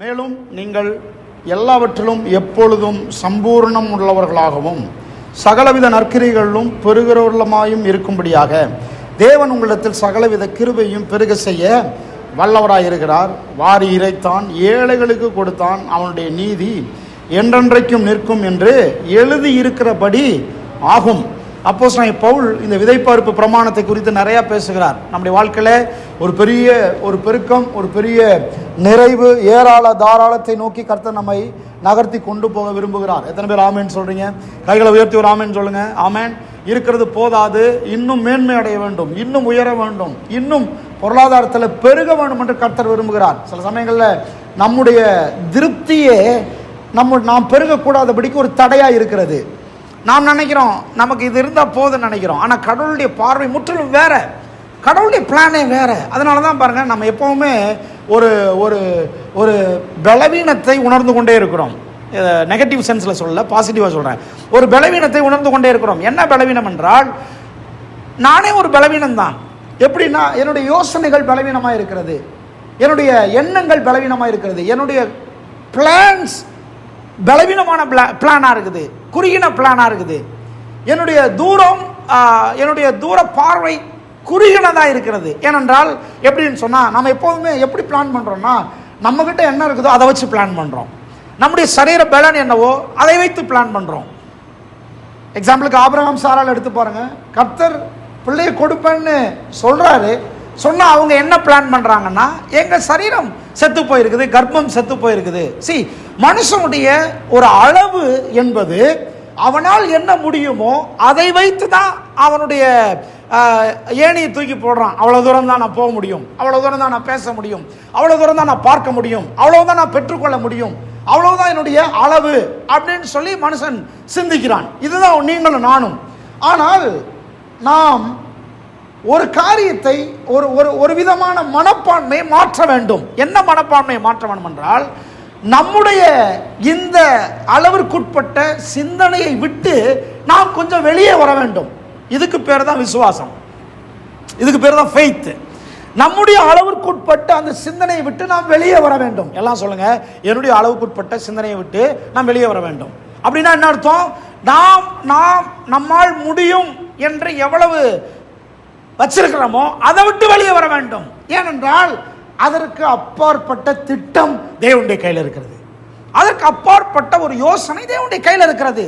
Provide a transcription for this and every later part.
மேலும் நீங்கள் எல்லாவற்றிலும் எப்பொழுதும் சம்பூர்ணம் உள்ளவர்களாகவும் சகலவித நற்கிரிகளிலும் பெருகிறவர்களுமாயும் இருக்கும்படியாக தேவன் உங்களிடத்தில் சகலவித கிருபையும் பெருக செய்ய வல்லவராயிருக்கிறார். வாரி இறைத்தான், ஏழைகளுக்கு கொடுத்தான், அவனுடைய நீதி என்றென்றைக்கும் நிற்கும் என்று எழுதியிருக்கிறபடி ஆகும். அப்போஸ்தலனாகிய பவுல் இந்த விதைப்பறுப்பு பிரமாணத்தை குறித்து நிறையா பேசுகிறார். நம்முடைய வாழ்க்கையில் ஒரு பெருக்கம், ஒரு பெரிய நிறைவு, ஏராள தாராளத்தை நோக்கி கர்த்தர் நம்மை நகர்த்தி கொண்டு போக விரும்புகிறார். எத்தனை பேர் ஆமேன் சொல்றீங்க? கைகளை உயர்த்தி ஒரு ஆமேன் சொல்லுங்க. ஆமேன். இருக்கிறது போதாது, இன்னும் மேன்மை அடைய வேண்டும், இன்னும் உயர வேண்டும், இன்னும் பொருளாதாரத்தில் பெருக வேண்டும் என்று கர்த்தர் விரும்புகிறார். சில சமயங்களில் நம்முடைய திருப்தியே நாம் பெருகக்கூடாதபடிக்கு ஒரு தடையாக இருக்கிறது. நாம் நினைக்கிறோம் நமக்கு இது இருந்தால் போதுன்னு நினைக்கிறோம். ஆனால் கடவுளுடைய பார்வை முற்றிலும் வேற, கடவுளுடைய பிளானே வேற. அதனால தான் பாருங்கள், நம்ம எப்போவுமே ஒரு ஒரு ஒரு பலவீனத்தை உணர்ந்து கொண்டே இருக்கிறோம். நெகட்டிவ் சென்ஸில் சொல்ல, பாசிட்டிவாக சொல்கிறேன். ஒரு பலவீனத்தை உணர்ந்து கொண்டே இருக்கிறோம். என்ன பலவீனம் என்றால், நானே ஒரு பலவீனம் தான். எப்படின்னா, என்னுடைய யோசனைகள் பலவீனமாக இருக்கிறது, என்னுடைய எண்ணங்கள் பலவீனமாக இருக்கிறது, என்னுடைய பிளான்ஸ் பலவீனமான பிளானாக இருக்குது, குறுகின பிளானாக இருக்குது, என்னுடைய தூர பார்வை குறுகினதாக இருக்கிறது. ஏனென்றால் எப்படின்னு சொன்னால், நம்ம எப்போதுமே எப்படி பிளான் பண்ணுறோம்னா, நம்மக்கிட்ட என்ன இருக்குதோ அதை வச்சு பிளான் பண்ணுறோம். நம்முடைய சரீர பலன் என்னவோ அதை வைத்து பிளான் பண்ணுறோம். எக்ஸாம்பிளுக்கு ஆபிரகாம் சாரால் எடுத்து பாருங்க. கர்த்தர் பிள்ளையை கொடுப்பேன்னு சொல்கிறாரு. சொன்னால் அவங்க என்ன பிளான் பண்ணுறாங்கன்னா, எங்கள் சரீரம் செத்து போயிருக்குது, கர்ப்பம் செத்து போயிருக்குது. மனுஷனுடைய ஒரு அளவு என்பது அவனால் என்ன முடியுமோ அதை வைத்து தான் அவனுடைய ஏணியை தூக்கி போடுறான். அவ்வளோ தூரம் தான் நான் போக முடியும், அவ்வளோ தூரம் தான் நான் பேச முடியும், அவ்வளோ தூரம் தான் நான் பார்க்க முடியும், அவ்வளோதான் நான் பெற்றுக்கொள்ள முடியும், அவ்வளோதான் என்னுடைய அளவு அப்படின்னு சொல்லி மனுஷன் சிந்திக்கிறான். இதுதான் நீங்களும் நானும். ஆனால் நாம் ஒரு காரியத்தை ஒரு விதமான மனப்பான்மையை மாற்ற வேண்டும். என்ன மனப்பான்மையை மாற்ற வேண்டும் என்றால், நம்முடைய இந்த அளவிற்குட்பட்ட சிந்தனையை விட்டு நாம் கொஞ்சம் வெளியே வர வேண்டும். இதுக்கு பேர் தான் விசுவாசம், இதுக்கு பேர் தான் ஃபெய்த். நம்முடைய அளவிற்குட்பட்ட அந்த சிந்தனையை விட்டு நாம் வெளியே வர வேண்டும். எல்லாம் சொல்லுங்க, என்னுடைய அளவுக்குட்பட்ட சிந்தனையை விட்டு நாம் வெளியே வர வேண்டும். அப்படின்னா என்ன அர்த்தம்? நம்மால் முடியும் என்று எவ்வளவு வச்சிருக்கிறோமோ அதை விட்டு வெளியே வர வேண்டும். ஏனென்றால் அதற்கு அப்பாற்பட்ட திட்டம் தேவனுடைய கையில் இருக்கிறது, அதற்கு அப்பாற்பட்ட ஒரு யோசனை தேவனுடைய கையில் இருக்கிறது.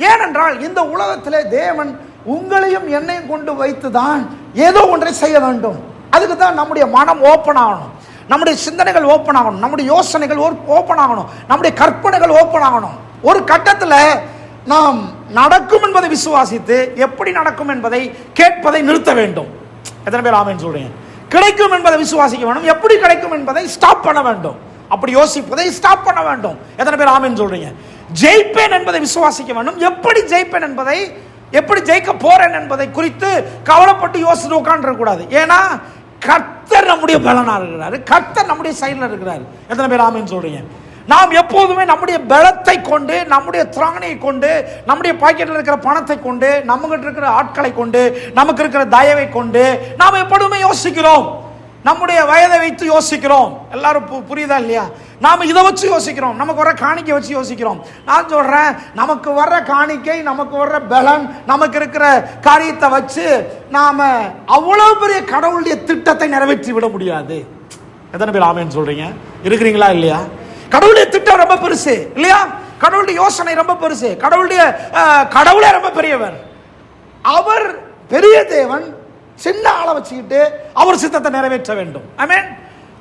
ஏனென்றால் இந்த உலகத்திலே தேவன் உங்களையும் என்னையும் கொண்டு வைத்துதான் ஏதோ ஒன்றை செய்ய வேண்டும். அதுக்கு தான் நம்முடைய மனம் ஓப்பன் ஆகணும், நம்முடைய சிந்தனைகள் ஓப்பன் ஆகணும், நம்முடைய யோசனைகள் ஓப்பன் ஆகணும், நம்முடைய கற்பனைகள் ஓப்பன் ஆகணும். ஒரு கட்டத்தில் நாம் நடக்கும் என்பதை விசுவாசித்து எப்படி நடக்கும் என்பதை கேட்பதை நிறுத்த வேண்டும். எத்தனை பேர் ஆமென் சொல்றீங்க? கிடைக்கும் என்பதை விசுவாசிக்க வேண்டும், எப்படி கிடைக்கும் என்பதை ஸ்டாப் பண்ண வேண்டும், அப்படி யோசிப்பதை ஸ்டாப் பண்ண வேண்டும். எத்தனை பேர் ஆமென் சொல்றீங்க? ஜெயிப்பேன் என்பதை விசுவாசிக்க வேண்டும், எப்படி ஜெயிப்பேன் என்பதை, எப்படி ஜெயிக்க போறேன் என்பதை குறித்து கவலைப்பட்டு யோசித்து உட்கார்ந்து கூடாது. ஏன்னா கர்த்தர் நம்முடைய பலனா இருக்கிறாரு, கர்த்தர் நம்முடைய சைடில் இருக்கிறாரு. எத்தனை பேர் ஆமென் சொல்றீங்க? நாம் எப்போதுமே நம்முடைய பலத்தை கொண்டு, நம்முடைய திராணியை கொண்டு, நம்முடைய பாக்கெட்டில் இருக்கிற பணத்தை கொண்டு, நம்மகிட்ட இருக்கிற ஆட்களை கொண்டு, நமக்கு இருக்கிற தயவை கொண்டு நாம் எப்போதுமே யோசிக்கிறோம். நம்முடைய வயதை வைத்து யோசிக்கிறோம். எல்லாரும் புரியுதா இல்லையா? நாம் இதை வச்சு யோசிக்கிறோம், நமக்கு வர்ற காணிக்கை வச்சு யோசிக்கிறோம். நான் சொல்றேன், நமக்கு வர்ற காணிக்கை, நமக்கு வர்ற பலன், நமக்கு இருக்கிற காரியத்தை வச்சு நாம அவ்வளவு பெரிய கடவுளுடைய திட்டத்தை நிறைவேற்றி விட முடியாது. எத்தனை பேர் ஆமென் சொல்றீங்க? இருக்கிறீங்களா இல்லையா? கடவுளுடைய திட்டம் ரொம்ப பெருசு இல்லையா? கடவுளுடைய யோசனை ரொம்ப பெருசு. கடவுளே ரொம்ப பெரியவர். அவர் பெரிய தேவன், சின்ன ஆளை வச்சுக்கிட்டு அவர் சித்தத்தை நிறைவேற்ற வேண்டும். ஆமென்.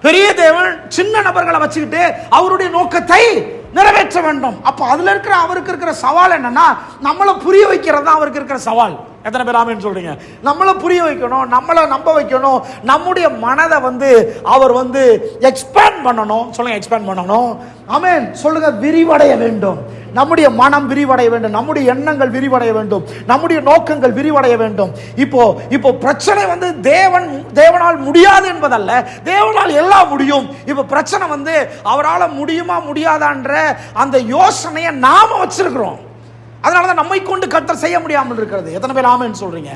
பெரிய தேவன் சின்ன நபர்களை வச்சுக்கிட்டு அவருடைய நோக்கத்தை நிறைவேற்ற வேண்டும். அப்போ அதுல இருக்கிற அவருக்கு இருக்கிற சவால் என்னன்னா, நம்மளை புரிய வைக்கிறது தான் அவருக்கு இருக்கிற சவால். எத்தனை பேர் ஆமென் சொல்றீங்க? நம்மளை புரிய வைக்கணும், நம்மளை நம்ப வைக்கணும், நம்முடைய மனதை அவர் எக்ஸ்பேண்ட் பண்ணணும். சொல்லுங்க, எக்ஸ்பேண்ட் பண்ணணும். ஆமென் சொல்லுங்க. விரிவடைய வேண்டும், நம்முடைய மனம் விரிவடைய வேண்டும், நம்முடைய எண்ணங்கள் விரிவடைய வேண்டும், நம்முடைய நோக்கங்கள் விரிவடைய வேண்டும். இப்போ பிரச்சனை தேவனால் முடியாது என்பதல்ல, தேவனால் எல்லாம் முடியும். இப்போ பிரச்சனை அவரால் முடியுமா முடியாதான்ற அந்த யோசனையை நாம வச்சிருக்கிறோம். அதனால தான் நம்மை கொண்டு கர்த்தர் செய்ய முடியாமல் இருக்கிறது. எத்தனை பேர் ஆமென் சொல்றீங்க?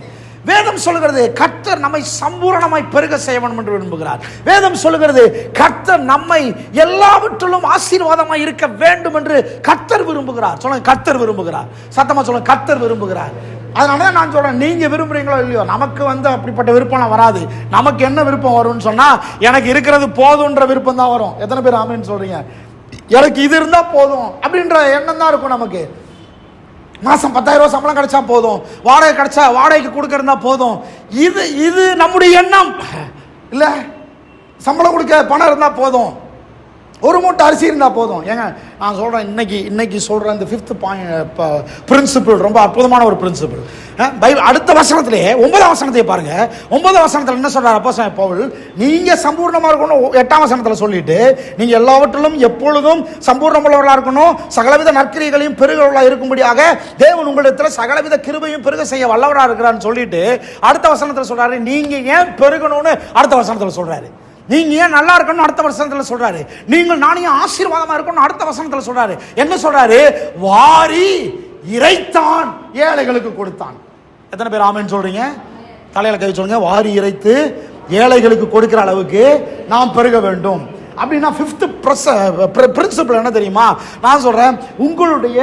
வேதம் சொல்லுகிறது கர்த்தர் நம்மை சம்பூரணமாய் பெருக செய்ய வேண்டும் என்று விரும்புகிறார். வேதம் சொல்லுகிறது கர்த்தர் நம்மை எல்லாவற்றிலும் ஆசீர்வாதமாய் இருக்க வேண்டும் என்று கர்த்தர் விரும்புகிறார். சொல்லுங்க, கர்த்தர் விரும்புகிறார். சத்தமா சொல்லுங்க, கர்த்தர் விரும்புகிறார். அதனால நான் சொல்றேன், நீங்க விரும்புறீங்களோ இல்லையோ, நமக்கு அப்படிப்பட்ட விருப்பம்லாம் வராது. நமக்கு என்ன விருப்பம் வரும்னு சொன்னா, எனக்கு இருக்கிறது போதும்ன்ற விருப்பம் தான் வரும். எத்தனை பேர் ஆமென் சொல்றீங்க? எனக்கு இது இருந்தா போதும் அப்படின்ற எண்ணம் தான் இருக்கும் நமக்கு. மாசம் 10,000 ரூபாய் சம்பளம் கிடைச்சா போதும், வாடகை கிடைச்சா வாடகைக்கு கொடுக்க இருந்தா போதும். இது நம்முடைய எண்ணம் இல்ல. சம்பளம் கொடுக்க பணம் இருந்தா போதும், ஒரு மூட்டை அரிசி இருந்தா போதும். ஏங்க நான் சொல்றேன், இன்னைக்கு சொல்றேன், இந்த 5th பாயிண்ட் பிரின்சிபிள் ரொம்ப அற்புதமான ஒரு பிரின்சிபிள். அடுத்த வசனத்திலே 9ஆம் வசனத்தை பாருங்க. 9ஆம் வசனத்தில் என்ன சொல்றாரு அப்போஸ்தலன் பவுல்? நீங்க சம்பூர்ணமா இருக்கணும் 8ஆம் வசனத்தில் சொல்லிட்டு, நீங்க எல்லாவற்றிலும் எப்பொழுதும் சம்பூர்ணமுள்ளவர்களா இருக்கணும், சகலவித நற்கிரியைகளையும் பெருகவர்களா இருக்கும்படியாக தேவன் உங்களிடத்தில் சகலவித கிருபையும் பெருக செய்ய வல்லவரா இருக்கிறான்னு சொல்லிட்டு அடுத்த வசனத்தில் சொல்றாரு, நீங்க ஏன் பெருகணும்னு அடுத்த வசனத்தில் சொல்றாரு. நீங்க ஏன் நல்லா இருக்கணும் அடுத்த வசனத்தில் சொல்றாரு. நீங்கள் நானும் ஆசீர்வாதமா இருக்கணும் அடுத்த வசனத்தில் சொல்றாரு. என்ன சொல்றாரு? வாரி இறைத்தான் ஏழைகளுக்கு கொடுத்தான். எத்தனை பேர் ஆமென் சொல்றீங்க? தலையில கை சொல்லுங்க. வாரி இறைத்து ஏழைகளுக்கு கொடுக்கிற அளவுக்கு நாம் பெருக வேண்டும். அப்படின்னா 5th பிரின்சிபிள் என்ன தெரியுமா? நான் சொல்றேன், உங்களுடைய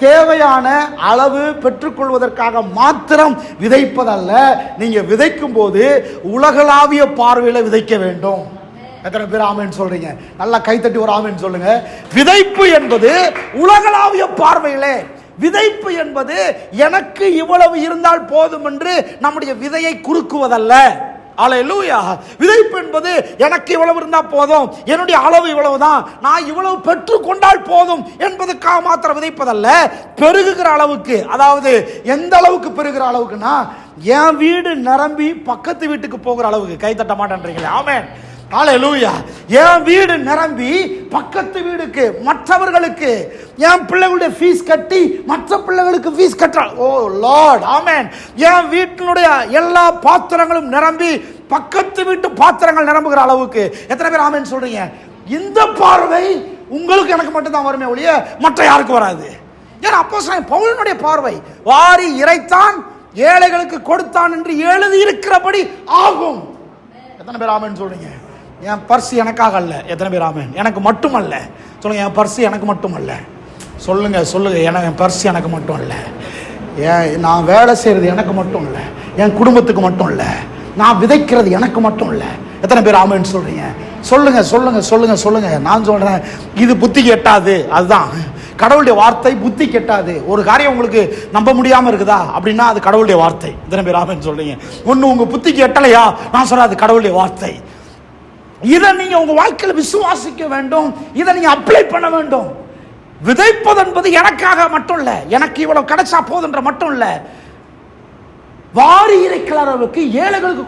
தேவையான அளவு பெற்றுக்கொள்வதற்காக மாத்திரம் விதைப்பதல்ல, நீங்க விதைக்கும் போது உலகளாவிய பார்வையில விதைக்க வேண்டும். எத்தனை பேர் ஆமென் சொல்றீங்க? நல்லா கைத்தட்டி ஒரு ஆமென் சொல்லுங்க. விதைப்பு என்பது உலகளாவிய பார்வையிலே, விதைப்பு என்பது எனக்கு இவ்வளவு இருந்தால் போதும் என்று நம்முடைய விதையை குறுக்குவதல்ல. அல்லேலூயா. விதைப்பு என்பது எனக்கு இவ்வளவு இருந்தா போதும், என்னுடைய அளவு இவ்வளவுதான், நான் இவ்வளவு பெற்றுக்கொண்டால் போதும் என்பதுக்காக மாத்திரம் விதைப்பதல்ல. பெருகுகிற அளவுக்கு, அதாவது எந்த அளவுக்கு பெருகிற அளவுக்குன்னா, என் வீடு நிரம்பி பக்கத்து வீட்டுக்கு போகிற அளவுக்கு. கை தட்ட மாட்டேன்றீங்களே, ஆமென். அல்லேலூயா. என் வீடு நிரம்பி பக்கத்து வீடுக்கு, மற்றவர்களுக்கு, என் பிள்ளைகளுடைய ஃபீஸ் கட்டி மற்ற பிள்ளைகளுக்கு ஃபீஸ் கட்டுற, ஓ லார்ட், ஆமென். என் வீட்டினுடைய எல்லா பாத்திரங்களும் நிரம்பி பக்கத்து வீட்டு பாத்திரங்கள் நிரம்புகிற அளவுக்கு. எத்தனை பேர் ஆமென் சொல்றீங்க? இந்த பார்வை உங்களுக்கு எனக்கு மட்டும் தான் வருமே ஒழிய மற்ற யாருக்கு வராது. ஏன்னா அப்போஸ்தலன் பவுலினுடைய பார்வை வாரி இறைத்தான் ஏழைகளுக்கு கொடுத்தான் என்று எழுதி இருக்கிறபடி ஆகும். எத்தனை பேர் ஆமென் சொல்றீங்க? என் பர்ஸ் எனக்காக அல்ல. எத்தனை பேர் ஆமென்? எனக்கு மட்டும் அல்ல. சொல்லுங்க, என் பர்ஸ் எனக்கு மட்டும் அல்ல. சொல்லுங்க சொல்லுங்க, என் பர்ஸ் எனக்கு மட்டும் அல்ல. நான் வேலை செய்யறது எனக்கு மட்டும் இல்லை, என் குடும்பத்துக்கு மட்டும் இல்லை, நான் விதைக்கிறது எனக்கு மட்டும் இல்லை. எத்தனை பேர் ஆமென் சொல்றீங்க? சொல்லுங்க சொல்லுங்க சொல்லுங்க சொல்லுங்க. நான் சொல்றேன், இது புத்திக்கு எட்டாது. அதுதான் கடவுளுடைய வார்த்தை, புத்தி கெட்டாது. ஒரு காரியம் உங்களுக்கு நம்ப முடியாம இருக்குதா அப்படின்னா அது கடவுளுடைய வார்த்தை. எத்தனை பேர் ஆமென் சொல்றீங்க? ஒண்ணு உங்க புத்திக்கு எட்டலையா, நான் சொல்றேன் அது கடவுளுடைய வார்த்தை. இதை நீங்க உங்க வாழ்க்கையில் விசுவாசிக்க வேண்டும், இதை நீங்க அப்ளை பண்ண வேண்டும். விதைப்பது என்பது எனக்காக மட்டும் இல்ல, எனக்கு இவ்வளவு கிடைச்சா போதுன்ற மட்டும் இல்ல, வாரி இறைக்கிற அளவுக்கு, ஏழைகளுக்கு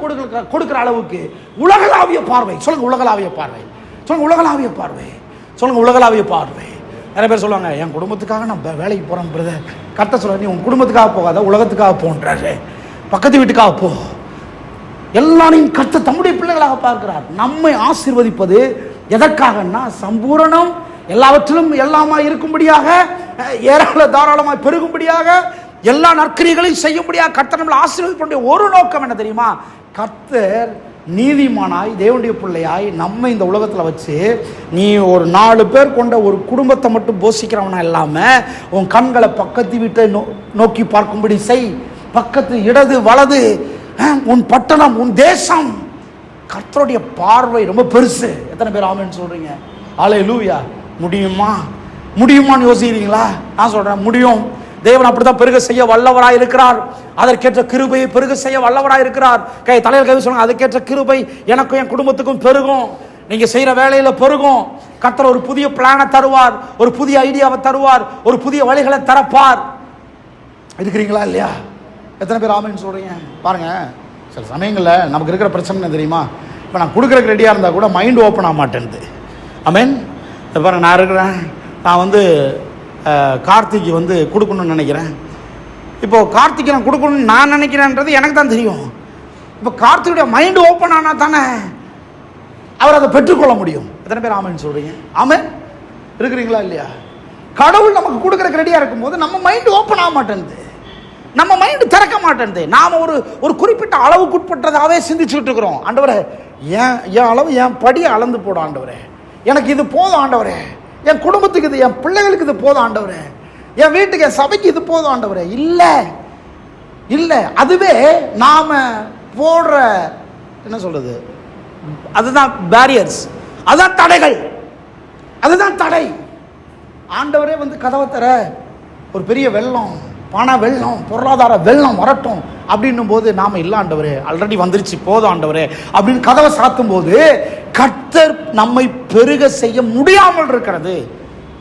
கொடுக்கிற அளவுக்கு உலகளாவிய பார்வை. சொல்லுங்க உலகளாவிய பார்வை. சொல்லுங்க உலகளாவிய பார்வை. சொல்லுங்க உலகளாவிய பார்வை. நிறைய பேர் சொல்லுவாங்க, என் குடும்பத்துக்காக நான் வேலைக்கு போறேன் பிரதர். கரெக்டாக சொல்ல, நீ உன் குடும்பத்துக்காக போகாத, உலகத்துக்காக போன்றாரு. பக்கத்து வீட்டுக்காக போ. எல்லாரையும் கர்த்தர் தம்முடைய பிள்ளைகளாக பார்க்கிறார். நம்மை ஆசீர்வதிப்பது எதற்காகன்னா, சம்பூரணம் எல்லாவற்றிலும் எல்லாமா இருக்கும்படியாக, ஏராள தாராளமாய் பெருகும்படியாக, எல்லா நற்கிரியைகளையும் செய்யும்படியாக கர்த்தர் நம்மளை ஆசீர்வதிப்படைய ஒரு நோக்கம் என்ன தெரியுமா? கர்த்தர் நீதிமானாய் தேவனுடைய பிள்ளையாய் நம்ம இந்த உலகத்தில் வச்சு, நீ ஒரு 4 பேர் கொண்ட ஒரு குடும்பத்தை மட்டும் போஷிக்கிறவனா இல்லாமல் உன் கண்களை பக்கத்து வீட்டை நோக்கி பார்க்கும்படி செய். பக்கத்து இடது வலது, உன் பட்டணம், உன் தேசம். கர்த்தருடைய பார்வை ரொம்ப பெருசு. எத்தனை பேர் ஆமென் சொல்றீங்க? அல்லேலூயா. முடியுமா? முடியுமான்னு யோசிக்கிறீங்களா? நான் சொல்றேன், முடியும். தேவன் அப்படித்தான் பெருக செய்ய வல்லவராய் இருக்கிறார். அதற்கேற்ற கிருபையை பெருக செய்ய வல்லவராய் இருக்கிறார். தலையில் கை சொல்லுங்க, அதுக்கேற்ற கிருபை எனக்கும் என் குடும்பத்துக்கும் பெருகும். நீங்க செய்யற வேலையில பெருகும். கர்த்தர் ஒரு புதிய பிளானை தருவார், ஒரு புதிய ஐடியாவை தருவார், ஒரு புதிய வழிகளை தரப்பார். இருக்கிறீங்களா இல்லையா? எத்தனை பேர் ஆமென் சொல்றீங்க? பாருங்க, சில சமயங்களில் நமக்கு இருக்கிற பிரச்சனை என்ன தெரியுமா? இப்போ நான் கொடுக்குறதுக்கு ரெடியாக இருந்தால் கூட மைண்ட் ஓப்பன் ஆக மாட்டேன்து. ஆமென். பாருங்க, நான் இருக்கிறேன், நான் கார்த்திக்கு கொடுக்கணும்னு நினைக்கிறேன். இப்போது கார்த்திக்கு நான் கொடுக்கணும்னு நான் நினைக்கிறேன்றது எனக்கு தான் தெரியும். இப்போ கார்த்திக்குடைய மைண்டு ஓப்பன் ஆனால் தானே அவர் அதை பெற்றுக்கொள்ள முடியும். எத்தனை பேர் ஆமென் சொல்கிறீங்க? ஆமென். இருக்கிறீங்களா இல்லையா? கடவுள் நமக்கு கொடுக்குறதுக்கு ரெடியாக இருக்கும்போது நம்ம மைண்டு ஓப்பன் ஆக மாட்டேன்து. நம்ம மைண்டு திறக்க மாட்டேன்து. நாம ஒரு குறிப்பிட்ட அளவுக்குட்பட்டதாவே சிந்திச்சுட்டு இருக்கிறோம். ஆண்டவரே, என் அளவு, என் படி அளந்து போடும் ஆண்டவரே, எனக்கு இது போதும் ஆண்டவரே, என் குடும்பத்துக்கு இது, என் பிள்ளைகளுக்கு இது போதும் ஆண்டவரே, என் வீட்டுக்கு, என் சபைக்கு இது போதும் ஆண்டவரே. இல்லை, அதுவே நாம போடுற என்ன சொல்றது, அதுதான் பேரியர்ஸ், அதுதான் தடைகள், அதுதான் தடை. ஆண்டவரே வந்து கதவை தர, ஒரு பெரிய வெள்ளம், பண வெள்ளம், பொருளாதார வெள்ளம் வரட்டும் அப்படின்னும் போது நாம இல்ல ஆண்டவரே, ஆல்ரெடி வந்துருச்சு போதும் ஆண்டவரே அப்படின்னு கதவை சாத்தும் போது கர்த்தர் நம்மை பெருக செய்ய முடியாமல் இருக்கிறது.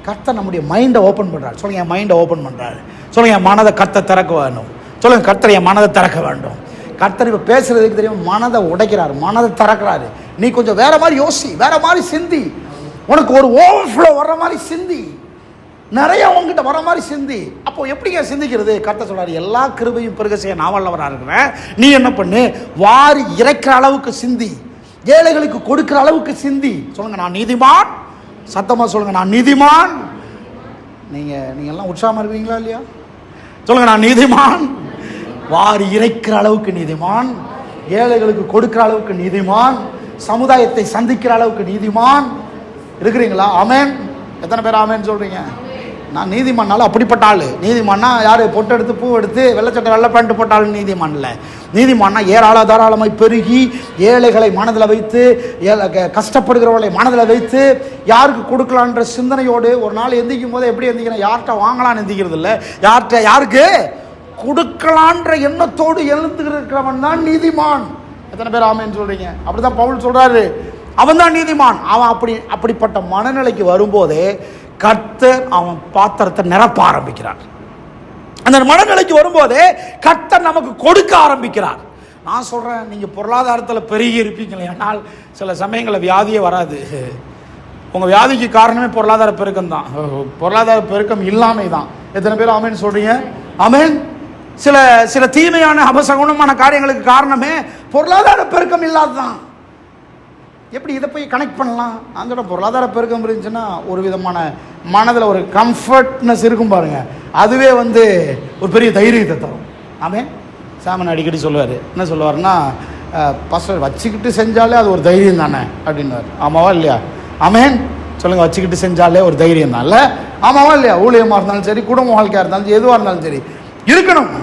கர்த்தர் நம்முடைய மைண்டை ஓப்பன் பண்றாரு. சொல்லுங்க, என் மைண்டை ஓப்பன் பண்றாரு. சொல்லுங்க, என் மனதை கர்த்தர் திறக்க வேணும். சொல்லுங்க, கர்த்தர் என் மனதை திறக்க வேண்டும். கர்த்தர் இப்ப பேசுறதுக்கு தெரியும், மனதை உடைக்கிறாரு, மனதை திறக்கிறாரு. நீ கொஞ்சம் வேற மாதிரி யோசி, வேற மாதிரி சிந்தி, உனக்கு ஒரு ஓவர்ஃப்ளோ வர்ற மாதிரி சிந்தி, நிறைய உங்ககிட்ட வர மாதிரி சிந்தி. அப்போ எப்படிங்க சிந்திக்கிறது? கர்த்தர் சொல்றாரு, எல்லா கிருபையும் பெருக செய்ய நான் வல்லவரா இருக்கிறேன். நீ என்ன பண்ணு, வாரி இறைக்கிற அளவுக்கு சிந்தி, ஏழைகளுக்கு கொடுக்கிற அளவுக்கு சிந்தி. சொல்லுங்க, நான் நீதிமான். சத்தமா சொல்லுங்க, நான் நீதிமான். நீங்க எல்லாம் உற்சாகமா இருக்கிறீங்களா இல்லையா? சொல்லுங்க, நான் நீதிமான். வாரி இறைக்கிற அளவுக்கு நீதிமான், ஏழைகளுக்கு கொடுக்கிற அளவுக்கு நீதிமான், சமுதாயத்தை சந்திக்கிற அளவுக்கு நீதிமான் இருக்கிறீங்களா? ஆமென். எத்தனை பேர் ஆமென் சொல்றீங்க? நான் நீதிமானால அப்படிப்பட்ட ஆளு. நீதிமான்னா யாரு? பொட்டு எடுத்து, பூ எடுத்து, வெள்ளச்சட்டை வெள்ளை பேண்ட் போட்டாலும் நீதிமான் இல்லை. நீதிமான்னா ஏராள தாராளமாய் பெருகி, ஏழைகளை மனதில் வைத்து, கஷ்டப்படுகிறவர்களை மனதில் வைத்து, யாருக்கு கொடுக்கலான்ற சிந்தனையோடு ஒரு நாள் எந்திக்கும் போது எப்படி எந்திக்கிறேன்? யார்கிட்ட வாங்கலான்னு எந்திக்கிறது இல்லை, யாருக்கு கொடுக்கலான்ற எண்ணத்தோடு எழுந்துக்கிறவன் தான் நீதிமான். எத்தனை பேர் ஆமென் சொல்றீங்க? அப்படிதான் பவுல் சொல்றாரு, அவன் தான் நீதிமான். அவன் அப்படிப்பட்ட மனநிலைக்கு வரும்போதே கர்த்தர் அவன் பாத்திரத்தை நிரப்ப ஆரம்பிக்கிறார். அந்த மனநிலைக்கு வரும்போதே கர்த்தர் நமக்கு கொடுக்க ஆரம்பிக்கிறார். நான் சொல்றேன், நீங்க பொருளாதாரத்தில் பெருகி இருப்பீங்களே, ஆனால் சில சமயங்களில் வியாதியே வராது. உங்க வியாதிக்கு காரணமே பொருளாதார பெருக்கம் தான். பொருளாதார பெருக்கம் இல்லாமை தான். எத்தனை பேர் ஆமென் சொல்றீங்க? ஆமென். சில தீமையான அபசகுணமான காரியங்களுக்கு காரணமே பொருளாதார பெருக்கம் இல்லாததான். எப்படி இதை போய் கனெக்ட் பண்ணலாம்? அந்த பொருளாதார பெருக்கம் இருந்துச்சுன்னா ஒரு விதமான மனதில் ஒரு கம்ஃபர்ட்னஸ் இருக்கும் பாருங்க, அதுவே வந்து ஒரு பெரிய தைரியத்தை தரும். ஆமென். சாமன் அடிக்கடி சொல்லுவார், என்ன சொல்லுவார்னா, பசங்க வச்சுக்கிட்டு செஞ்சாலே அது ஒரு தைரியம் தானே அப்படின்னாரு. ஆமாவா இல்லையா? ஆமென். சொல்லுங்க, வச்சுக்கிட்டு செஞ்சாலே ஒரு தைரியம் தான் இல்லை? ஆமாவா இல்லையா? ஊழியமாக இருந்தாலும் சரி, குடும்ப வாழ்க்கையாக இருந்தாலும் சரி, எதுவாக இருந்தாலும் சரி இருக்கணும்.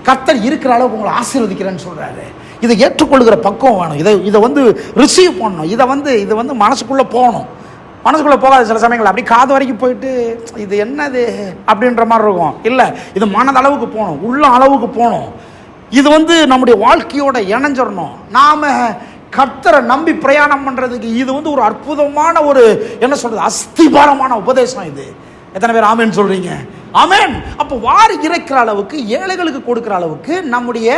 கர்த்தர் இருக்கிற அளவுக்கு உங்களை ஆசீர்வதிக்கிறேன்னு சொல்றாரு. இதை ஏற்றுக்கொள்கிற பக்குவம் வேணும். இதை வந்து ரிசீவ் பண்ணணும். இது வந்து மனசுக்குள்ளே போகணும். மனசுக்குள்ளே போகாது. சில சமயங்கள் அப்படி காது வரைக்கும் போயிட்டு இது என்னது அப்படின்ற மாதிரி இருக்கும். இல்லை, இது மனதளவுக்கு போகணும், உள்ள அளவுக்கு போகணும். இது வந்து நம்முடைய வாழ்க்கையோட இணைஞ்சிடணும். நாம கர்த்தரை நம்பி பிரயாணம் பண்ணுறதுக்கு இது வந்து ஒரு அற்புதமான ஒரு என்ன சொல்கிறது, அஸ்திபாரமான உபதேசம் இது. எத்தனை பேர் ஆமென் சொல்கிறீங்க? ஆமென். அப்போ வாரி இறைக்கிற அளவுக்கு, ஏழைகளுக்கு கொடுக்குற அளவுக்கு நம்முடைய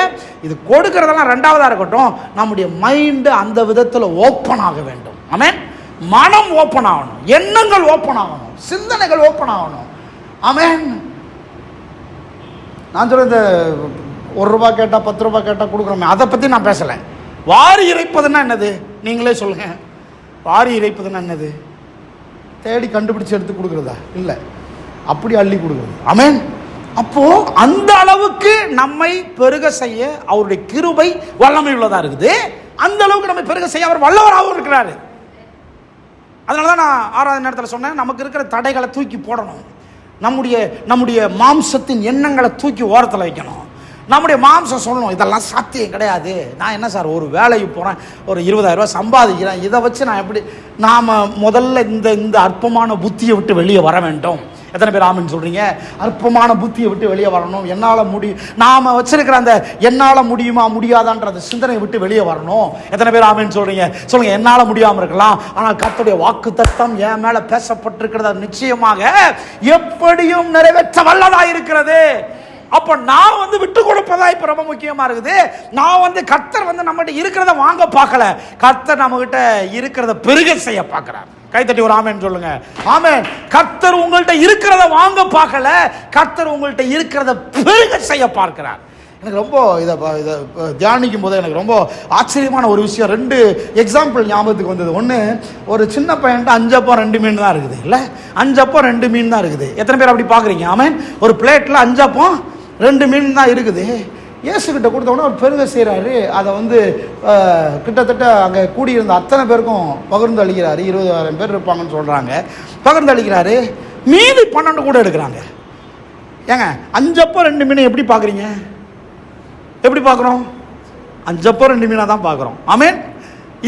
இது கொடுக்கறதெல்லாம் ரெண்டாவதாக இருக்கட்டும், நம்முடைய மைண்டு அந்த விதத்தில் ஓப்பன் ஆக வேண்டும். ஆமென். மனம் ஓப்பன் ஆகணும், எண்ணங்கள் ஓப்பன் ஆகணும், சிந்தனைகள் ஓப்பன் ஆகணும். ஆமென். நான் சொல்ல இந்த ₹1 கேட்டால் ₹10 கேட்டால் கொடுக்குறோமே, அதை பற்றி நான் பேசலை. வாரி இறைப்பதுன்னா என்னது? நீங்களே சொல்லுங்க. வாரி இறைப்பதுன்னா என்னது? தேடி கண்டுபிடிச்சு எடுத்து கொடுக்குறதா? இல்லை, அப்படி அள்ளி கொடுக்குறது. ஆமென். அப்போ அந்த அளவுக்கு நம்மை பெருக செய்ய அவருடைய கிருபை வல்லமை உள்ளதா இருக்குது. அந்த அளவுக்கு நம்மை பெருக செய்ய அவர் வல்லவராகவும் இருக்கிறாரு. அதனாலதான் நான் 6வது நேரத்தில் சொன்னேன், நமக்கு இருக்கிற தடைகளை தூக்கி போடணும். நம்முடைய மாம்சத்தின் எண்ணங்களை தூக்கி ஓரத்தில் வைக்கணும். நம்முடைய மாம்சம் சொல்லணும், இதெல்லாம் சாத்தியம் கிடையாது. நான் என்ன சார், ஒரு வேலைக்கு போகிறேன், ஒரு 20,000 சம்பாதிக்கிறேன், இதை வச்சு நான் எப்படி? நாம் முதல்ல இந்த அற்பமான புத்தியை விட்டு வெளியே வர வேண்டும். எத்தனை பேர் ஆமென் சொல்றீங்க? அற்பமான புத்தியை விட்டு வெளியே வரணும். என்னால் முடியும், நாம வச்சிருக்கிற அந்த என்னால் முடியுமா முடியாதான்ற அந்த சிந்தனையை விட்டு வெளியே வரணும். எத்தனை பேர் ஆமென் சொல்றீங்க? சொல்லுங்க. என்னால் முடியாமல் இருக்கலாம், ஆனால் கர்த்தருடைய வாக்குத்தத்தம் என் மேல பேசப்பட்டிருக்கிறது நிச்சயமாக எப்படியும் நிறைவேற்ற வல்லதா இருக்கிறது. அப்ப நான் வந்து விட்டு கொடுப்பதா இப்ப ரொம்ப முக்கியமா இருக்குது. நான் வந்து கர்த்தர் வந்து நம்மகிட்ட இருக்கிறத வாங்க பார்க்கல, கர்த்தர் நம்ம கிட்ட இருக்கிறத பெருக செய்ய பார்க்கிறார். கைத்தட்டி ஒரு ஆமென் சொல்லுங்க. ஆமென். கர்த்தர் உங்கள்கிட்ட இருக்கிறத வாங்க பார்க்கல, கர்த்தர் உங்கள்கிட்ட இருக்கிறத பெருக செய்ய பார்க்கிறார். எனக்கு ரொம்ப இதை தியானிக்கும் போது எனக்கு ரொம்ப ஆச்சரியமான ஒரு விஷயம், 2 எக்ஸாம்பிள் ஞாபகத்துக்கு வந்தது. ஒன்று, ஒரு சின்ன பையன்ட்டு 5 அப்பம் 2 மீன் தான் இருக்குது. இல்லை, 5 அப்பம் 2 மீன் தான் இருக்குது. எத்தனை பேர் அப்படி பார்க்குறீங்க? ஆமென். ஒரு பிளேட்டில் 5 அப்பம் 2 மீன் தான் இருக்குது. இயேசுக்கிட்ட கொடுத்தவொடனே அவர் பெருக செய்கிறாரு. அதை கிட்டத்தட்ட அங்கே கூடியிருந்த அத்தனை பேருக்கும் பகிர்ந்து அளிக்கிறாரு. 20,000 பேர் இருப்பாங்கன்னு சொல்கிறாங்க. பகிர்ந்து அளிக்கிறாரு. மீதி 12 கூட எடுக்கிறாங்க. ஏங்க 5 அப்போ 2 மீனை எப்படி பார்க்குறீங்க? எப்படி பார்க்குறோம்? 5 அப்போ 2 மீனாக தான் பார்க்குறோம். ஆமேன்.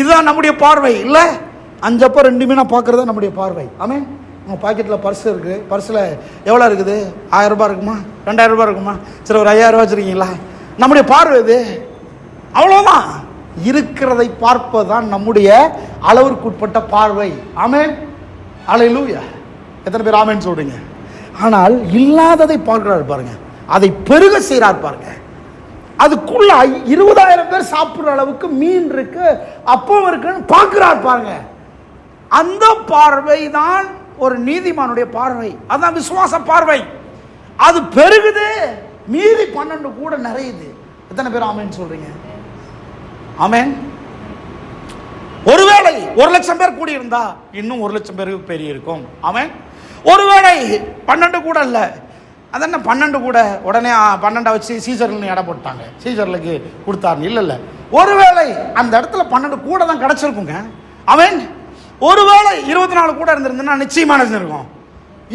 இதுதான் நம்முடைய பார்வை இல்லை. 5 அப்போ 2 மீனாக பார்க்குறது நம்முடைய பார்வை. ஆமேன். உங்கள் பாக்கெட்டில் பர்ஸ் இருக்குது. பர்ஸில் எவ்வளோ இருக்குது? 1000 ரூபாய் இருக்குமா? 2000 ரூபாய் இருக்குமா? சரி, ஒரு 5000 ரூபா வச்சுருக்கீங்களா? நம்முடைய பார்வை இது. அவ்வளோதான். இருக்கிறதை பார்ப்பதுதான் நம்முடைய அளவிற்குட்பட்ட பார்வை. ஆமேன். அல்லேலூயா. எத்தனை பேர் ஆமேன் சொல்றீங்க? ஆனால் இல்லாததை பார்க்கிறார் பாருங்க, அதை பெருக செய்கிறார் பாருங்க. அதுக்குள்ள 20,000 பேர் சாப்பிடுற அளவுக்கு மீன் இருக்கு, அப்பம் இருக்குன்னு பார்க்கிறார் பாருங்க. அந்த பார்வை தான் ஒரு நீதிமானுடைய பார்வை. அதான் விசுவாச பார்வை. அது பெருகுது, மீதி 12 கூட நிறையுது. எத்தனை பேர் ஆமேன் சொல்றீங்க? ஆமேன். ஒருவேளை 1,00,000 பேர் கூடி இருந்தா இன்னும் 1,00,000 பேருக்கு பெரிய இருக்கும். ஆமேன். ஒருவேளை 12 கூட இல்லை, அதென்ன 12 கூட உடனே 12 வச்சு சீசர்னு எடை போட்டாங்க, சீசர்களுக்கு கொடுத்தாரு. இல்லை, ஒருவேளை அந்த இடத்துல 12 கூட தான் கிடைச்சிருக்குங்க. ஆமேன். ஒருவேளை 24 கூட இருந்திருந்தா நிச்சயமா இருக்கும்,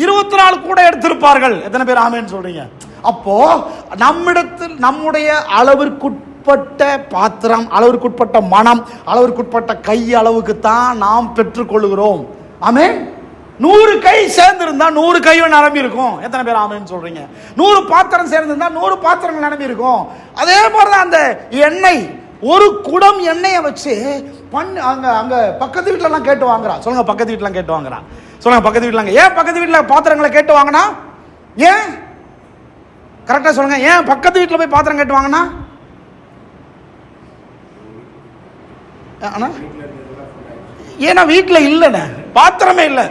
24 கூட எடுத்திருப்பார்கள். எத்தனை பேர் ஆமேன்னு சொல்றீங்க? அப்போ நம்மிடத்தில் நம்முடைய அளவிற்குட்பட்ட பாத்திரம், அளவிற்குட்பட்ட மனம், அளவிற்குட்பட்ட கை அளவுக்கு தான் நாம் பெற்றுக்கொள்கிறோம். ஆமேன். 100 கை சேர்ந்திருந்தா 100 கையும் நிரம்பி இருக்கும். எத்தனை பேர் ஆமேன்னு சொல்றீங்க? 100 பாத்திரம் சேர்ந்திருந்தா 100 பாத்திரங்கள் நிரம்பி இருக்கும். அதே மாதிரிதான் அந்த எண்ணெய், ஒரு குடம் எண்ணெயை வச்சு அங்க பக்கத்து வீட்டுல எல்லாம் கேட்டு வாங்குறா. சொல்லுங்க, பக்கத்து வீட்டுல கேட்டு வாங்குறா. சொல்லுங்க, பக்கத்து வீட்டுல. ஏன் பக்கத்து வீட்டுல பாத்திரங்களை கேட்டு வாங்கினா? ஏன்? கரெக்டா சொல்லுங்க. ஏன் பக்கத்து வீட்டுல போய் பாத்திரம் கேட்டு வாங்கினா? ஏன்னா வீட்டுல இல்லைன்னு பாத்திரமே இல்லை.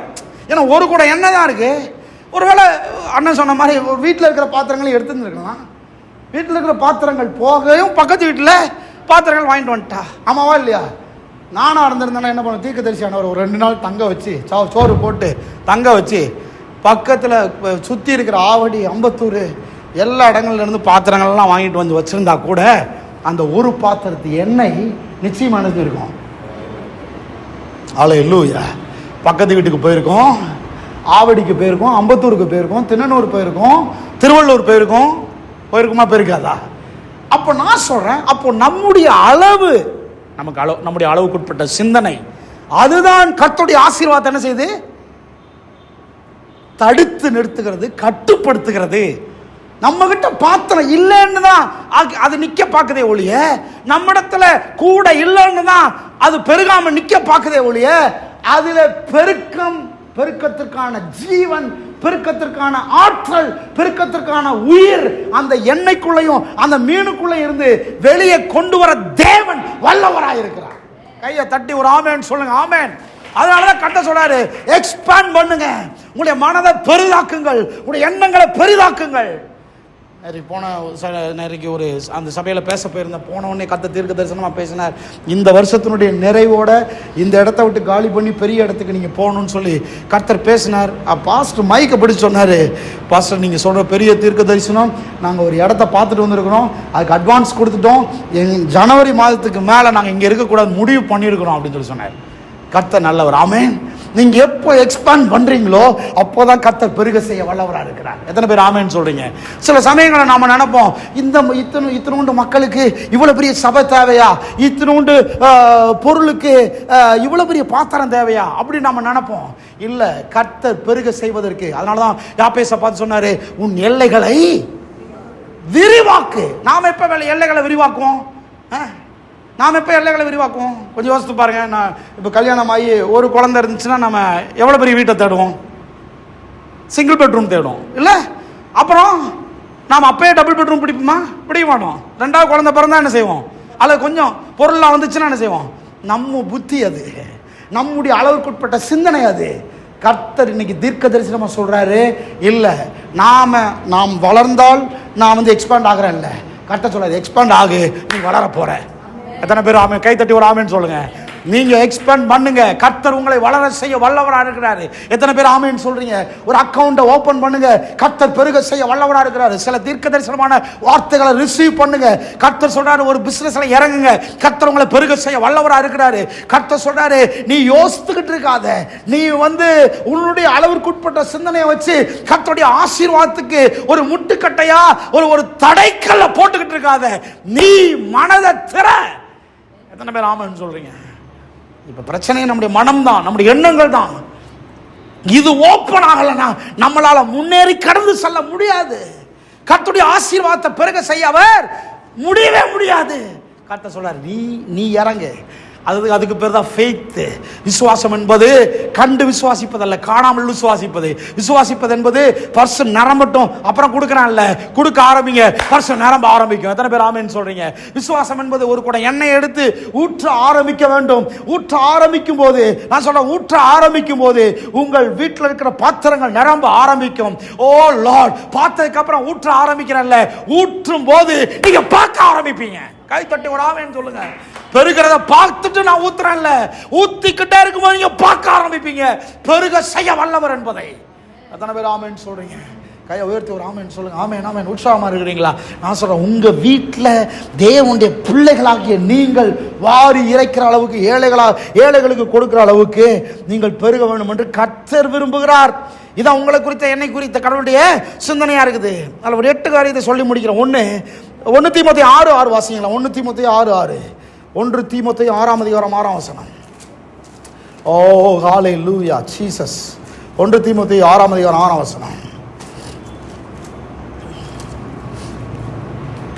ஏன்னா ஒரு கூட எண்ணெய் தான் இருக்கு. ஒருவேளை அண்ணன் சொன்ன மாதிரி வீட்டில் இருக்கிற பாத்திரங்களையும் எடுத்துருக்கலாம். வீட்டில் இருக்கிற பாத்திரங்கள் போகையும் பக்கத்து வீட்டில் பாத்திரங்கள் வாங்கிட்டு வந்துட்டா. ஆமாவா இல்லையா? நானாக இருந்திருந்தேன்னா என்ன பண்ண, தீர்க்கதரிசியானவர் ஒரு 2 நாள் தங்க வச்சு சோறு போட்டு தங்க வச்சு பக்கத்தில் சுற்றி இருக்கிற ஆவடி, அம்பத்தூர் எல்லா இடங்கள்லேருந்து பாத்திரங்கள்லாம் வாங்கிட்டு வந்து வச்சுருந்தா கூட அந்த ஒரு பாத்திரத்து எண்ணெய் நிச்சயமானது இருக்கும். அல்லேலூயா. பக்கத்து வீட்டுக்கு போயிருக்கோம், ஆவடிக்கு போயிருக்கோம், அம்பத்தூருக்கு போயிருக்கோம், திண்ணனூர் போயிருக்கோம், திருவள்ளூர் போயிருக்குமா? போயிருக்காதா? அப்போ நான் சொல்கிறேன், அப்போ நம்முடைய அளவு, நம்முடைய அளவுக்குட்பட்ட சிந்தனை, அதுதான் கர்த்தருடைய ஆசீர்வாதத்தை என்ன செய்யுது? தடுத்து நிறுத்துகிறது, கட்டுப்படுத்துகிறது. நம்ம கிட்ட பாத்திரம் இல்லைன்னு தான் அது நிக்க பார்க்குதே ஒழிய, நம்மிடத்துல கூட இல்லைன்னு தான் அது பெருகாம நிக்க பார்க்குதே ஒழிய, அதுல பெருக்கத்திற்கான ஜீவன், பெருக்கத்திற்கான ஆற்றல், பெருக்கத்திற்கான உயிர் அந்த எண்ணெய்க்குள்ளையும் அந்த மீனுக்குள்ள இருந்து வெளியே கொண்டு வர தேவன் வல்லவராயிருக்கிறார். கையை தட்டி ஒரு ஆமேன் சொல்லுங்க. ஆமேன். அதனாலதான் கட்ட சொல்றாரு, எக்ஸ்பேண்ட் பண்ணுங்க, உங்களுடைய மனதை பெரிதாக்குங்கள், உங்களுடைய எண்ணங்களை பெரிதாக்குங்கள். நேரைக்கு ஒரு அந்த சபையில் பேச போயிருந்தேன். போன உடனே கத்த தீர்க்க தரிசனமாக பேசினார். இந்த வருஷத்தினுடைய நிறைவோட இந்த இடத்த விட்டு காலி பண்ணி பெரிய இடத்துக்கு நீங்கள் போகணும்னு சொல்லி கர்த்தர் பேசினார். பாஸ்டர் மைக்கை பிடிச்சி சொன்னார், பாஸ்டர் நீங்கள் சொல்கிற பெரிய தீர்க்க தரிசனம், நாங்கள் ஒரு இடத்த பார்த்துட்டு வந்திருக்கிறோம், அதுக்கு அட்வான்ஸ் கொடுத்துட்டோம், ஜனவரி மாதத்துக்கு மேலே நாங்கள் இங்கே இருக்கக்கூடாது முடிவு பண்ணியிருக்கிறோம் அப்படின்னு சொல்லி சொன்னார். கர்த்தர் நல்லவர். ஆமேன். நீங்க எப்போ எக்ஸ்பேண்ட் பண்றீங்களோ அப்போதான் கர்த்தர் பெருக செய்ய வல்லவராக இருக்கிறார். எத்தனை பேர் ஆமேன்னு சொல்றீங்க? சில சமயங்களை நாம நினைப்போம், இத்தனோண்டு மக்களுக்கு இவ்வளவு பெரிய சபை தேவையா, இத்தனோண்டு பொருளுக்கு இவ்வளவு பெரிய பாத்திரம் தேவையா அப்படி நாம நினைப்போம். இல்ல, கர்த்தர் பெருக செய்வதற்கு. அதனாலதான் யாப்பேச பார்த்து சொன்னாரு, உன் எல்லைகளை விரிவாக்கு. நாம எப்ப எல்லைகளை விரிவாக்குவோம்? நாம் எப்போ எல்லைகளை விரிவாக்குவோம்? கொஞ்சம் யோசித்து பாருங்கள். நான் இப்போ கல்யாணம் ஆகி ஒரு குழந்தை இருந்துச்சுன்னா நம்ம எவ்வளோ பெரிய வீட்டை தேடுவோம்? சிங்கிள் பெட்ரூம் தேடுவோம் இல்லை? அப்புறம் நாம் அப்பயே டபுள் பெட்ரூம் பிடிப்போமா? பிடிக்க மாட்டோம். 2வது குழந்தை பிறந்தா என்ன செய்வோம்? அதில் கொஞ்சம் பொருள்லாம் வந்துச்சுன்னா என்ன செய்வோம்? நம்ம புத்தி அது, நம்முடைய அளவுக்குட்பட்ட சிந்தனை அது. கர்த்தர் இன்னைக்கு தீர்க்க தரிசனமாக சொல்கிறாரு, இல்லை நாம் வளர்ந்தால் நான் எக்ஸ்பேண்ட் ஆகிறேன். இல்லை, கர்த்தர் சொல்கிறாரு, எக்ஸ்பேண்ட் ஆகு, நீ வளர போகிற. எத்தனை பேர் ஆமே? கை தட்டி ஒரு ஆமேன்னு சொல்லுங்க. நீங்க எக்ஸ்பேண்ட் பண்ணுங்க. கர்த்தர் உங்களை வளர செய்ய வல்லவராக இருக்கிறாரு. எத்தனை பேர் ஆமென் சொல்றீங்க? ஒரு அக்கவுண்ட்டை ஓபன் பண்ணுங்க. கர்த்தர் பெருக செய்ய வல்லவராக இருக்கிறாரு. சில தீர்க்கதரிசனமான வார்த்தைகளை ரிசீவ் பண்ணுங்க. கர்த்தர் சொல்றாரு ஒரு பிசினஸ்ல இறங்குங்க. கர்த்தர் உங்களை பெருக செய்ய வல்லவராக இருக்கிறாரு. கர்த்தர் சொல்றாரு நீ யோசித்துக்கிட்டு இருக்காத, நீ உன்னுடைய அளவிற்குட்பட்ட சிந்தனையை வச்சு கர்த்தருடைய ஆசீர்வாதத்துக்கு ஒரு முட்டுக்கட்டையா ஒரு தடைக்கல்ல போட்டுக்கிட்டு இருக்காத, நீ மனதை திற. எத்தனை பேர் ஆமென் சொல்றீங்க? இப்ப பிரச்சனை நம்முடைய மனம் தான், நம்முடைய எண்ணங்கள் தான். இது ஓப்பன் ஆகலனா நம்மளால முன்னேறி கடந்து செல்ல முடியாது. கர்த்தருடைய ஆசீர்வாதத்தை பெருக செய்ய அவர் முடியவே முடியாது. கர்த்தர் சொல்றார் நீ இறங்கு. அதுக்கு பேர் தான் ஃபெய்த். விசுவாசம் என்பது கண்டு விசுவாசிப்பதல்ல, காணாமல் விசுவாசிப்பது. விசுவாசிப்பது என்பது பர்ஸ் நிரம்பட்டும் அப்புறம் கொடுக்கறான்ல, கொடுக்க ஆரம்பிங்க, பர்ஸ் நிரம்ப ஆரம்பிக்கும். எத்தனை பேர் ஆமென் சொல்றீங்க? விசுவாசம் என்பது ஒரு குடம் எண்ணெய் எடுத்து ஊற்ற ஆரம்பிக்க வேண்டும். ஊற்ற ஆரம்பிக்கும் போது, நான் சொல்றேன், ஊற்ற ஆரம்பிக்கும் போது உங்கள் வீட்டில் இருக்கிற பாத்திரங்கள் நிரம்ப ஆரம்பிக்கும். ஓ லார்ட், பார்த்ததுக்கு அப்புறம் ஊற்ற ஆரம்பிக்கிறல்ல, ஊற்றும் போது நீங்க பார்க்க ஆரம்பிப்பீங்க. கை தட்டி ஒரு ஆமென் சொல்லுங்க. பெருகிறத பார்த்துட்டு நான் ஊத்துறேன்ல, ஊத்திக்கிட்டே இருக்கும்போது நீங்க பார்க்க ஆரம்பிப்பீங்க பெருக செய்ய வல்லவர் என்பதை. எத்தனை பேர் ஆமென் சொல்றீங்க? கையை உயர்த்தி ஒரு ஆமென் சொல்லுங்க. ஆமென் ஆமென். உற்சாகமா இருக்கிறீங்களா? நான் சொல்றேன், உங்க வீட்டில் தேவனுடைய பிள்ளைகளாகிய நீங்கள் வாரி இறைக்கிற அளவுக்கு, ஏழைகளுக்கு கொடுக்கிற அளவுக்கு நீங்கள் பெருக வேண்டும் என்று கர்த்தர் விரும்புகிறார். இதான் உங்களை குறித்த, என்னை குறித்த கடவுளுடைய சிந்தனையா இருக்குது. அதில் ஒரு 8 காரியத்தை சொல்லி முடிக்கிறேன். 1 தீமோத்தேயு 6:6 வாசிங்களா? 1 தீமோத்தேயு 6:6. 1 தீமோத்தேயு 6:6. ஓ ஹalleluya ஜீசஸ். 1 தீமோத்தேயு 6:6.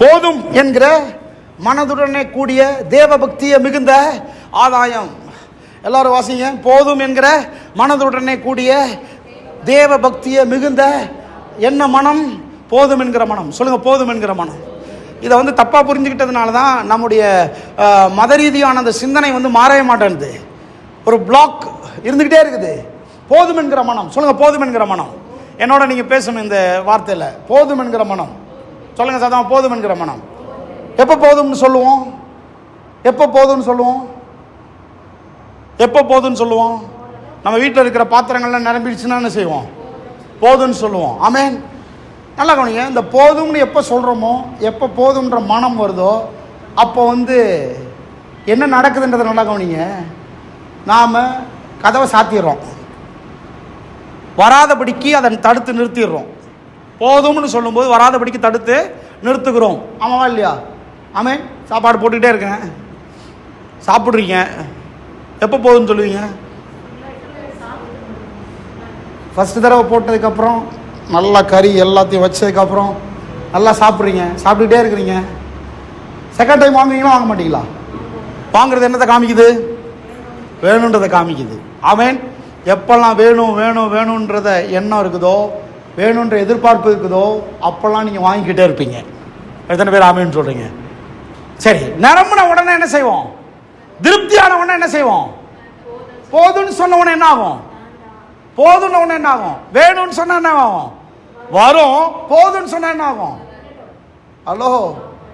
போதும் என்கிற மனதுடனே கூடிய தேவ பக்திய மிகுந்த ஆதாயம். எல்லாரும் வாசிங்க. போதும் என்கிற மனதுடனே கூடிய தேவ பக்திய மிகுந்த என்ன மனம்? போதும் என்கிற மனம். சொல்லுங்க, போதும் என்கிற மனம். இதை தப்பா புரிஞ்சுக்கிட்டதுனால தான் நம்முடைய மத ரீதியான அந்த சிந்தனை மாறவே மாட்டேன்து. ஒரு பிளாக் இருந்துகிட்டே இருக்குது. போதும் என்கிற மனம். சொல்லுங்க, போதும் என்கிற மனம். என்னோட நீங்க பேசணும் இந்த வார்த்தையில். போதும் என்கிற மனம். சொல்லுங்க சாதம், போதும் என்கிற மனம். எப்போ போதும்னு சொல்லுவோம்? எப்போ போதும்னு சொல்லுவோம்? எப்போ போதும்னு சொல்லுவோம்? நம்ம வீட்டில் இருக்கிற பாத்திரங்கள்லாம் நிரம்பிடுச்சுன்னா என்ன செய்வோம்? போதும்னு சொல்லுவோம். ஆமென். நல்லா கவனிங்க. இந்த போதும்னு எப்போ சொல்கிறோமோ, எப்போ போதும்ன்ற மனம் வருதோ, அப்போ என்ன நடக்குதுன்றதை நல்லா கவனிங்க. நாம் கதவை சாத்திடுறோம், வராதபடிக்கு அதை தடுத்து நிறுத்திடுறோம். போதும்னு சொல்லும்போது வராதபடிக்கு தடுத்து நிறுத்துக்கிறோம். ஆமாவா இல்லையா? ஆமென். சாப்பாடு போட்டுக்கிட்டே இருக்கேன், சாப்பிட்றீங்க, எப்போ போதும்னு சொல்லுவீங்க? ஃபஸ்ட்டு தடவை போட்டதுக்கப்புறம் நல்லா கறி எல்லாத்தையும் வச்சதுக்கப்புறம் நல்லா சாப்பிட்றீங்க, சாப்பிட்டுக்கிட்டே இருக்கிறீங்க. செகண்ட் டைம் வாங்குவீங்களா வாங்க மாட்டீங்களா? வாங்குறது என்னத்தை காமிக்குது? வேணுன்றதை காமிக்குது. ஆமென். எப்பெல்லாம் வேணும் வேணும் வேணுன்றத எண்ணம் இருக்குதோ, வேணுன்ற எதிர்பார்ப்பு இருக்குதோ, அப்போல்லாம் நீங்கள் வாங்கிக்கிட்டே இருப்பீங்க. எத்தனை பேர் ஆமென் சொல்கிறீங்க? சரி, நிரம்பின உடனே என்ன செய்வோம்? திருப்தியான உடனே என்ன செய்வோம்? போதும்னு சொன்ன உடனே என்ன ஆகும்? போதும்னு உடனே என்ன ஆகும்? வேணும்னு சொன்ன என்ன ஆகும்? வரும். போதும்னு சொன்ன என்ன ஆகும்? ஹலோ,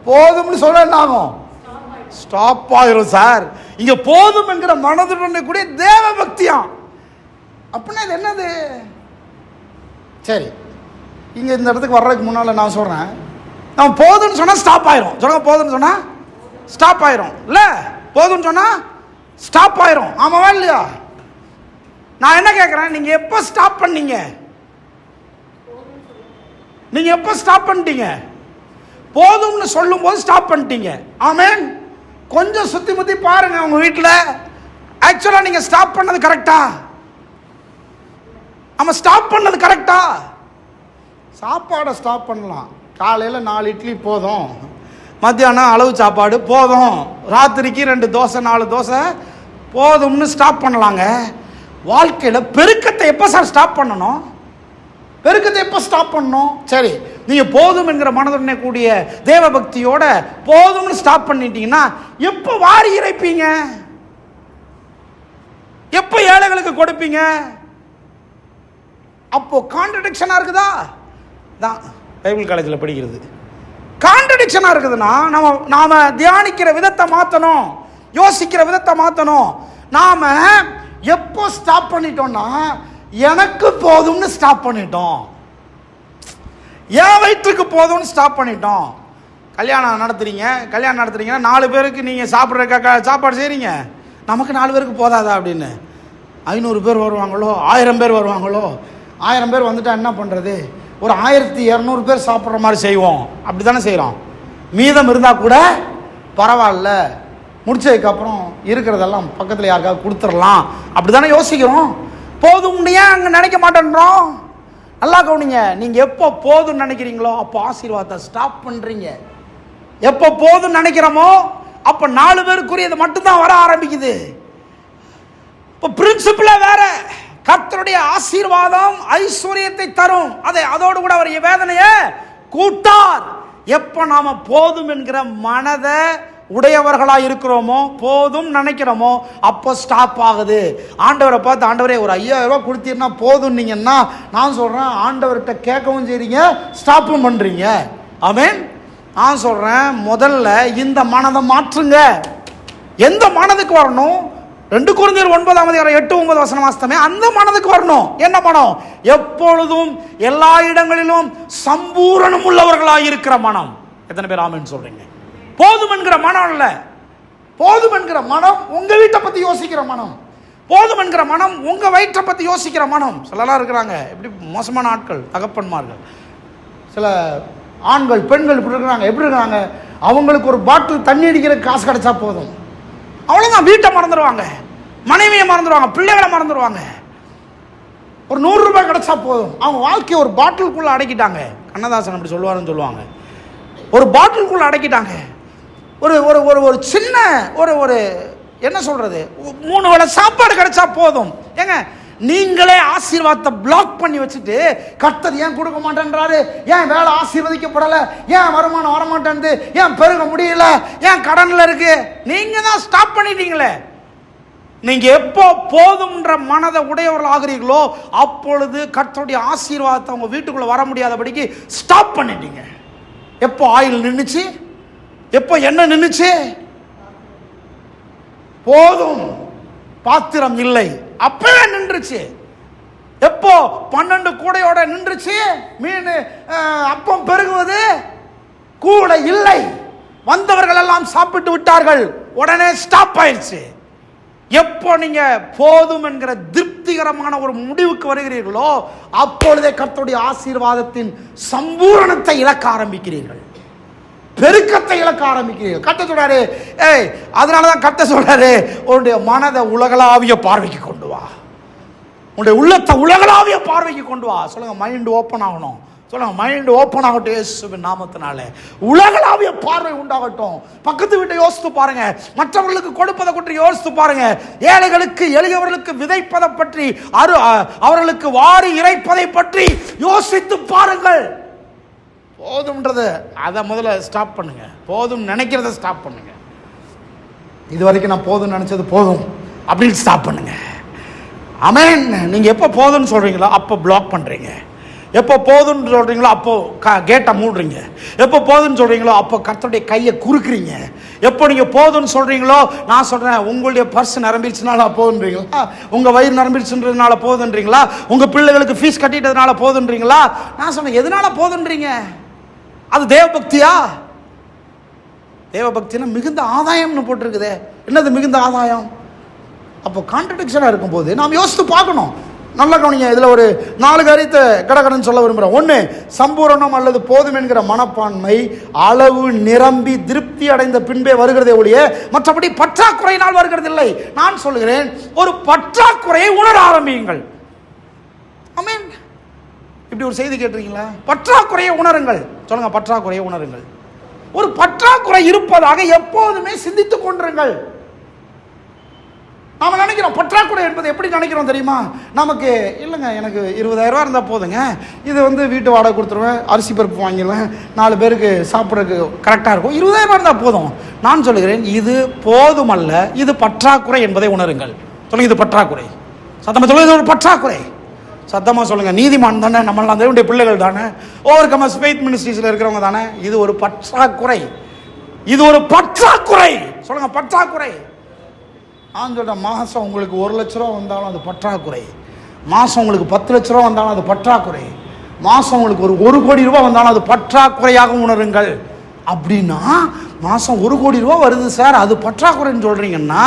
போதும்னு சொன்ன என்ன ஆகும்? ஸ்டாப் ஆயிரும் சார். இங்க போதும் என்கிற மனதுடன் கூடிய தேவ பக்தியாம். அப்படின்னா இது என்னது? சரி, இங்க இந்த இடத்துக்கு வர்றதுக்கு முன்னால நான் சொல்றேன், நம்ம போதும்னு சொன்னா ஸ்டாப் ஆயிரும். சொல்லுங்க, போதும்னு சொன்னா ஸ்டாப் ஆயிரும். இல்ல, போதும்னு சொன்னா ஸ்டாப் ஆயிரும். ஆமாவா இல்லையா? நான் என்ன கேட்கிறேன், நீங்க எப்ப ஸ்டாப் பண்ணீங்க? நீங்க எப்ப ஸ்டாப் பண்ணிட்டீங்க? போதும்னு சொல்லும் போது ஸ்டாப் பண்ணிட்டீங்க. ஆமென். கொஞ்சம் சுத்தி முத்தி பாருங்க உங்க வீட்டில். ஆக்சுவலா நீங்க ஸ்டாப் பண்ணது கரெக்டா? நம்ம ஸ்டாப் பண்ணது கரெக்டா? சாப்பாடை ஸ்டாப் பண்ணலாம். காலையில் 4 இட்லி போதும், மத்தியானம் அளவு சாப்பாடு போதும், ராத்திரிக்கு 2 தோசை 4 தோசை போதும்னு ஸ்டாப் பண்ணலாங்க. வாழ்க்கையில் பெருக்கத்தை எப்போ சார் ஸ்டாப் பண்ணணும்? பெருக்கத்தை எப்போ ஸ்டாப் பண்ணணும்? சரி, நீங்கள் போதும் என்கிற மனதுடனே கூடிய தேவ பக்தியோட போதும்னு ஸ்டாப் பண்ணிட்டீங்கன்னா எப்போ வாரி இறைப்பீங்க? எப்போ ஏழைகளுக்கு கொடுப்பீங்க? அப்போ கான்ட்ரடிக்ஷனா இருக்குதா? தான் பைபிள் காலேஜில் படிக்கிறது. கான்ட்ரடிக்ஷனா இருக்குதுன்னா நாம தியானிக்கிற விதத்தை மாற்றணும். யோசிக்கிற விதத்தை மாற்றணும். நாம எப்போ ஸ்டாப் பண்ணிட்டோம்னா, எனக்கு போதும்னு ஸ்டாப் பண்ணிட்டோம், என் வயிற்றுக்கு போதும்னு ஸ்டாப் பண்ணிட்டோம். கல்யாணம் நடத்துறீங்கன்னா 4 பேருக்கு நீங்கள் சாப்பாடு செய்கிறீங்க, நமக்கு 4 பேருக்கு போதாதா அப்படின்னு. 500 பேர் வருவாங்களோ, 1000 பேர் வருவாங்களோ, 1000 பேர் வந்துட்டா என்ன பண்ணுறது, ஒரு 1200 பேர் சாப்பிட்ற மாதிரி செய்வோம். அப்படி தானே செய்கிறோம். மீதம் இருந்தால் கூட பரவாயில்ல, முடிச்சதுக்கப்புறம் இருக்கிறதெல்லாம் பக்கத்தில் யாருக்காவது கொடுத்துடலாம், அப்படி தானே யோசிக்கிறோம். போதும்னு ஏன் அங்கே நினைக்க மாட்டேன்றோம்? நல்லா கவனிங்க. நீங்கள் எப்போ போதும்னு நினைக்கிறீங்களோ அப்போ ஆசீர்வாதத்தை ஸ்டாப் பண்ணுறீங்க. எப்போ போதும்னு நினைக்கிறோமோ அப்போ 4 பேருக்குரியது மட்டும்தான் வர ஆரம்பிக்குது. இப்போ பிரின்சிபிளே வேற. கர்த்தருடைய ஆசீர்வாதம் ஐஸ்வர்யத்தை தரும், அதோடு கூட அவர் வேதனையை கூட்டார். எப்போ நாம போதும் என்கிற மனதை உடையவர்களாக இருக்கிறோமோ, போதும் நினைக்கிறோமோ, அப்போ ஸ்டாப் ஆகுது. ஆண்டவரை பார்த்து, ஆண்டவரே ஒரு 5000 ரூபாய் கொடுத்தீங்கன்னா போதும்னீங்கன்னா, நான் சொல்கிறேன் ஆண்டவர்கிட்ட கேட்கவும் செய்றீங்க, ஸ்டாப்பும் பண்ணுறீங்க. ஆமென். நான் சொல்கிறேன் முதல்ல இந்த மனதை மாற்றுங்க. எந்த மனதுக்கு வரணும்? 2 கொரிந்தியர் 9:8-9 வாசித்தமே அந்த மனதுக்கு வரணும். என்ன மனம்? எப்பொழுதும் எல்லா இடங்களிலும் சம்பூரணம் உள்ளவர்களாக இருக்கிற மனம். எத்தனை பேர் ஆமென் சொல்றீங்க? போதும் என்கிற மனம் இல்ல. போதும் என்கிற மனம் உங்க வீட்டை பத்தி யோசிக்கிற மனம். போதும் என்கிற மனம் உங்க வயிற்றை பத்தி யோசிக்கிற மனம். சிலலாம் இருக்கிறாங்க எப்படி மோசமான ஆட்கள், தகப்பன்மார்கள், சில ஆண்கள் பெண்கள் இப்படி இருக்கிறாங்க. எப்படி இருக்கிறாங்க? அவங்களுக்கு ஒரு பாட்டில் தண்ணி அடிக்கிற காசு கிடைச்சா போதும், அவ்வளோதான். வீட்டை மறந்துடுவாங்க, மனைவியை மறந்துடுவாங்க, பிள்ளைகளை மறந்துடுவாங்க. ஒரு 100 ரூபாய் கிடைச்சா போதும், அவங்க வாழ்க்கையை ஒரு பாட்டிலுக்குள்ள அடக்கிட்டாங்க. கண்ணதாசன் அப்படி சொல்லுவாருன்னு சொல்லுவாங்க. ஒரு பாட்டிலுக்குள்ள அடக்கிட்டாங்க. ஒரு ஒரு ஒரு ஒரு சின்ன ஒரு என்ன சொல்றது, 3 வேளை சாப்பாடு கிடைச்சா போதும். ஏங்க, நீங்களே ஆசீர்வாதத்தை பிளாக் பண்ணி வச்சுட்டு கர்த்தர் ஏன் கொடுக்க மாட்டேன்றாரு, ஏன் வேலை ஆசீர்வதிக்கப்படலை, ஏன் வருமானம் வரமாட்டேன்து, ஏன் பெருக முடியல, ஏன் கடன்ல இருக்கு, நீங்க தான் ஸ்டாப் பண்ணிட்டீங்களே. நீங்க எப்போ போதும்ன்ற மனதை உடையவர்கள் ஆகிறீர்களோ அப்பொழுது கர்த்தருடைய ஆசீர்வாதத்தை உங்க வீட்டுக்குள்ள வர முடியாதபடிக்கு ஸ்டாப் பண்ணிட்டீங்க. எப்போ ஆயில் நின்றுச்சு, எப்போ எண்ணெய் நின்றுச்சு, போதும் பாத்திரம் இல்லை அப்பவே நின்றுச்சு. எப்போ 12 கூடையோட நின்றுச்சு, மீன் அப்பம் பெருகுவது கூட இல்லை, வந்தவர்கள் எல்லாம் சாப்பிட்டு விட்டார்கள், உடனே ஸ்டாப் ஆயிடுச்சு. எப்போ நீங்க போதும் என்கிற திருப்திகரமான ஒரு முடிவுக்கு வருகிறீர்களோ அப்பொழுதே கர்த்தருடைய ஆசீர்வாதத்தின் சம்பூரணத்தை இழக்க ஆரம்பிக்கிறீர்கள், பெருக்கத்தை இழக்க ஆரம்பிக்கிறீர்கள். கர்த்தர் சொல்றாரு, அதனாலதான் கர்த்தர் சொல்றாரு, உன்னுடைய மனதை உலகளாவிய பார்வைக்கு கொண்டு வா, உன்னுடைய உள்ளத்தை உலகளாவிய பார்வைக்கு கொண்டு வா. சொல்லுங்க, மைண்ட் ஓப்பன் ஆகணும். சொல்லுங்க, மைண்ட் ஓப்பன் ஆகட்டும் இயேசுவின் நாமத்தினால. உலகளாவிய பார்வை உண்டாகட்டும். பக்கத்து வீட்டை யோசித்து பாருங்க, மற்றவர்களுக்கு கொடுப்பதை பற்றி யோசித்து பாருங்க, ஏழைகளுக்கு எளியவர்களுக்கு விதைப்பதை பற்றி, அவர்களுக்கு வாரி இறைப்பதை பற்றி யோசித்து பாருங்கள். போதும்ன்றது அதை முதல்ல ஸ்டாப் பண்ணுங்க. போதும் நினைக்கிறத ஸ்டாப் பண்ணுங்க. இது வரைக்கும் நான் போதும் நினைச்சது போதும் அப்படின்னு ஸ்டாப் பண்ணுங்க. ஆமென். நீங்க எப்போ போதும்னு சொல்றீங்களோ அப்போ பிளாக் பண்றீங்க. எப்போ போதுன்னு சொல்றீங்களோ அப்போ கேட்டை மூடுறீங்க. எப்போ போதுன்னு சொல்றீங்களோ அப்போ கர்த்தருடைய கையை குறுக்குறீங்க. எப்போ நீங்க போதுன்னு சொல்றீங்களோ, நான் சொல்றேன், உங்களுடைய பர்ஸ் நிரம்பிடுச்சுனால போதுன்றீங்களா, உங்க வயிறு நிரம்பிடுச்சுன்றதுனால போதுன்றீங்களா, உங்க பிள்ளைகளுக்கு ஃபீஸ் கட்டிட்டதுனால போதுன்றீங்களா? நான் சொன்னேன், எதனால போதுன்றீங்க? அது தேவபக்தியா? தேவபக்தினா மிகுந்த ஆதாயம்னு போட்டிருக்குதே. என்னது மிகுந்த ஆதாயம்? அப்போ கான்ட்ரடிக்ஷனாக இருக்கும்போது நாம் யோசித்து பார்க்கணும். நல்ல கவனிங்க. இதில் ஒரு 4 காரியத்தை கடகடன்னு சொல்ல விரும்புகிறேன். 1, சம்பூரணம் அல்லது போதும் என்கிற மனப்பான்மை அளவு நிரம்பி திருப்தி அடைந்த பின்பே வருகிறதே ஒழிய மற்றபடி பற்றாக்குறையினால் வருகிறது இல்லை. நான் சொல்கிறேன், ஒரு பற்றாக்குறையை உணர ஆரம்பியுங்கள். ஆமென். இப்படி ஒரு செய்தி கேட்டிருக்கீங்களா? பற்றாக்குறையை உணருங்கள். சொல்லுங்க, பற்றாக்குறையை உணருங்கள். ஒரு பற்றாக்குறை இருப்பதாக எப்போதுமே சிந்தித்துக் கொண்டிருங்கள். நாம நினைக்கிறோம் பற்றாக்குறை என்பது எப்படி நினைக்கிறோம் தெரியுமா? நமக்கு இல்லைங்க, எனக்கு 20,000 ரூபா இருந்தால் போதுங்க, இது வீட்டு வாடகை கொடுத்துருவேன், அரிசி பருப்பு வாங்கிடுவேன், 4 பேருக்கு சாப்பிட்றதுக்கு கரெக்டாக இருக்கும், 20,000 ரூபா இருந்தால் போதும். நான் சொல்லுகிறேன், இது போதுமல்ல, இது பற்றாக்குறை என்பதை உணருங்கள். சொல்லுங்க, இது பற்றாக்குறை. சத்தமாக சொல்லுங்க, இது ஒரு பற்றாக்குறை. சத்தமாக சொல்லுங்க. நீதிமான் தானே, நம்மளாம் தேவனுடைய பிள்ளைகள் தானே, ஓவர் கமர்ஸ் ஃபெய்த் மினிஸ்ட்ரீஸில் இருக்கிறவங்க தானே. இது ஒரு பற்றாக்குறை, இது ஒரு பற்றாக்குறை. சொல்லுங்க, பற்றாக்குறை. நான் சொல்கிறேன், மாதம் உங்களுக்கு 1 லட்ச ரூபா வந்தாலும் அது பற்றாக்குறை, மாதம் உங்களுக்கு 10 லட்ச ரூபா வந்தாலும் அது பற்றாக்குறை, மாதம் உங்களுக்கு ஒரு கோடி ரூபா வந்தாலும் அது பற்றாக்குறையாக உணருங்கள். அப்படின்னா மாதம் 1 கோடி ரூபா வருது சார், அது பற்றாக்குறைன்னு சொல்கிறீங்கன்னா,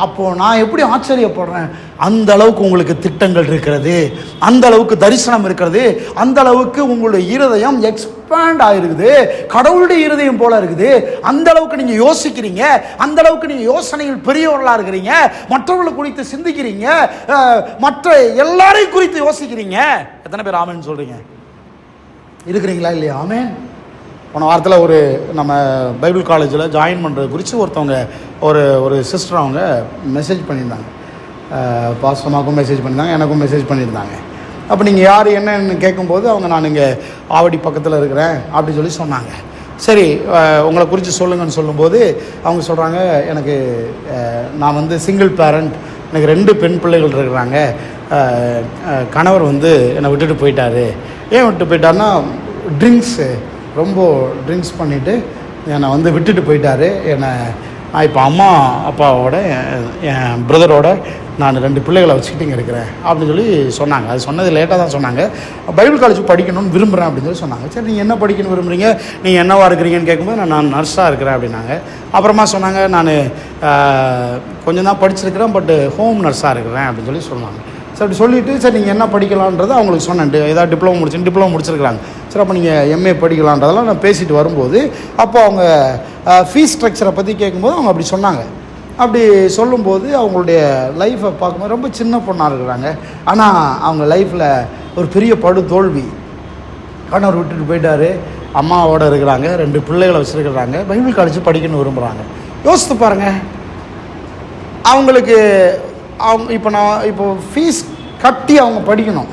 அப்போது நான் எப்படி ஆச்சரியப்படுறேன். அந்த அளவுக்கு உங்களுக்கு திட்டங்கள் இருக்கிறது, அந்த அளவுக்கு தரிசனம் இருக்கிறது, அந்த அளவுக்கு உங்களுடைய இருதயம் எக்ஸ்பேண்ட் ஆகிருக்குது, கடவுளுடைய இருதயம் போல இருக்குது. அந்த அளவுக்கு நீங்கள் யோசிக்கிறீங்க, அந்த அளவுக்கு நீங்கள் யோசனைகள் பெரியவர்களாக இருக்கிறீங்க, மற்றவர்களை குறித்து சிந்திக்கிறீங்க, மற்ற எல்லாரையும் குறித்து யோசிக்கிறீங்க. எத்தனை பேர் ஆமேன்னு சொல்கிறீங்க? இருக்கிறீங்களா இல்லையா? ஆமேன். போன வாரத்தில் நம்ம பைபிள் காலேஜில் ஜாயின் பண்ணுறது குறித்து ஒருத்தவங்க ஒரு சிஸ்டர் அவங்க மெசேஜ் பண்ணியிருந்தாங்க. பாஸ்டமாக்கும் மெசேஜ் பண்ணியிருந்தாங்க, எனக்கும் மெசேஜ் பண்ணியிருந்தாங்க. அப்போ நீங்கள் யார் என்னன்னு கேட்கும்போது அவங்க, நான் இங்கே ஆவடி பக்கத்தில் இருக்கிறேன் அப்படி சொன்னாங்க. சரி, உங்களை குறித்து சொல்லுங்கன்னு சொல்லும்போது அவங்க சொல்கிறாங்க, எனக்கு நான் சிங்கிள் பேரண்ட், எனக்கு 2 பெண் பிள்ளைகள் இருக்கிறாங்க, கணவர் என்னை விட்டுட்டு போயிட்டாரு. ஏன் விட்டு போயிட்டாருன்னா, ரொம்ப ட்ரிங்க்ஸ் பண்ணிவிட்டு என்னை விட்டுட்டு போயிட்டாரு. நான் இப்போ அம்மா அப்பாவோட என் பிரதரோட நான் 2 பிள்ளைகளை வச்சுக்கிட்டு இங்கே இருக்கிறேன் அப்படின்னு சொன்னாங்க. அது சொன்னது லேட்டாக தான் சொன்னாங்க. பைபிள் காலேஜ் படிக்கணும்னு விரும்புகிறேன் அப்படின்னு சொன்னாங்க. சரி, நீங்கள் என்ன படிக்கணும்னு விரும்புகிறீங்க, நீங்கள் என்னவா இருக்கிறீங்கன்னு கேட்கும்போது நான் நர்ஸாக இருக்கிறேன் அப்படின்னாங்க. அப்புறமா சொன்னாங்க, நான் கொஞ்சம் தான் படிச்சிருக்கிறேன், பட் ஹோம் நர்ஸாக இருக்கிறேன் அப்படின்னு சொன்னாங்க. சரி, அப்படி சொல்லிவிட்டு, சரி நீங்கள் என்ன படிக்கலான்றது அவங்களுக்கு சொன்னேன். ஏதாவது டிப்ளமோ முடிச்சிருக்கிறாங்க. சரி, அப்போ நீங்கள் எம்ஏ படிக்கலான்றதெல்லாம் நான் பேசிட்டு வரும்போது, அப்போ அவங்க ஃபீஸ் ஸ்ட்ரக்சரை பற்றி கேட்கும்போது அவங்க அப்படி சொன்னாங்க. அப்படி சொல்லும்போது அவங்களுடைய லைஃப்பை பார்க்கும்போது ரொம்ப சின்ன பொண்ணாக இருக்கிறாங்க. ஆனால் அவங்க லைஃப்பில் ஒரு பெரிய தோல்வி. கணவர் விட்டுட்டு போயிட்டாரு, அம்மாவோடு இருக்கிறாங்க, 2 பிள்ளைகளை வச்சுருக்கிறாங்க, பைபிள் காலேஜ் படிக்கணும்னு விரும்புகிறாங்க. யோசித்து பாருங்கள், அவங்களுக்கு இப்போ ஃபீஸ் கட்டி அவங்க படிக்கணும்,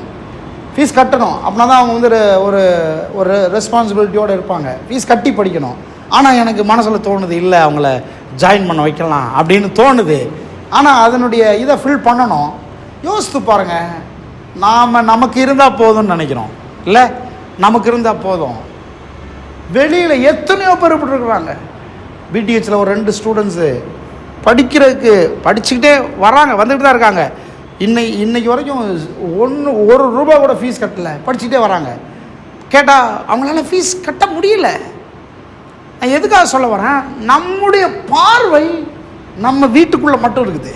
ஃபீஸ் கட்டணும். அப்படின்னா தான் அவங்க ஒரு ரெஸ்பான்சிபிலிட்டியோடு இருப்பாங்க. ஃபீஸ் கட்டி படிக்கணும். ஆனால் எனக்கு மனசில் தோணுது, இல்லை அவங்கள ஜாயின் பண்ண வைக்கலாம் அப்படின்னு தோணுது. ஆனால் அதனுடைய இதை ஃபில் பண்ணணும். யோசித்து பாருங்கள், நமக்கு இருந்தால் போதும்னு நினைக்கிறோம். இல்லை, நமக்கு இருந்தால் போதும். வெளியில் எத்தனையோ பேர் இப்படிருக்குறாங்க. பிடிஹெச்சில் ஒரு 2 ஸ்டூடெண்ட்ஸு படிக்கிறதுக்கு படிச்சுக்கிட்டே வராங்க, வந்துக்கிட்டு தான் இருக்காங்க. இன்னைக்கு வரைக்கும் 1 ரூபா கூட ஃபீஸ் கட்டலை, படிச்சுக்கிட்டே வராங்க. கேட்டால் அவங்களால ஃபீஸ் கட்ட முடியல. நான் எதுக்காக சொல்ல வரேன், நம்முடைய பார்வை நம்ம வீட்டுக்குள்ளே மட்டும் இருக்குது,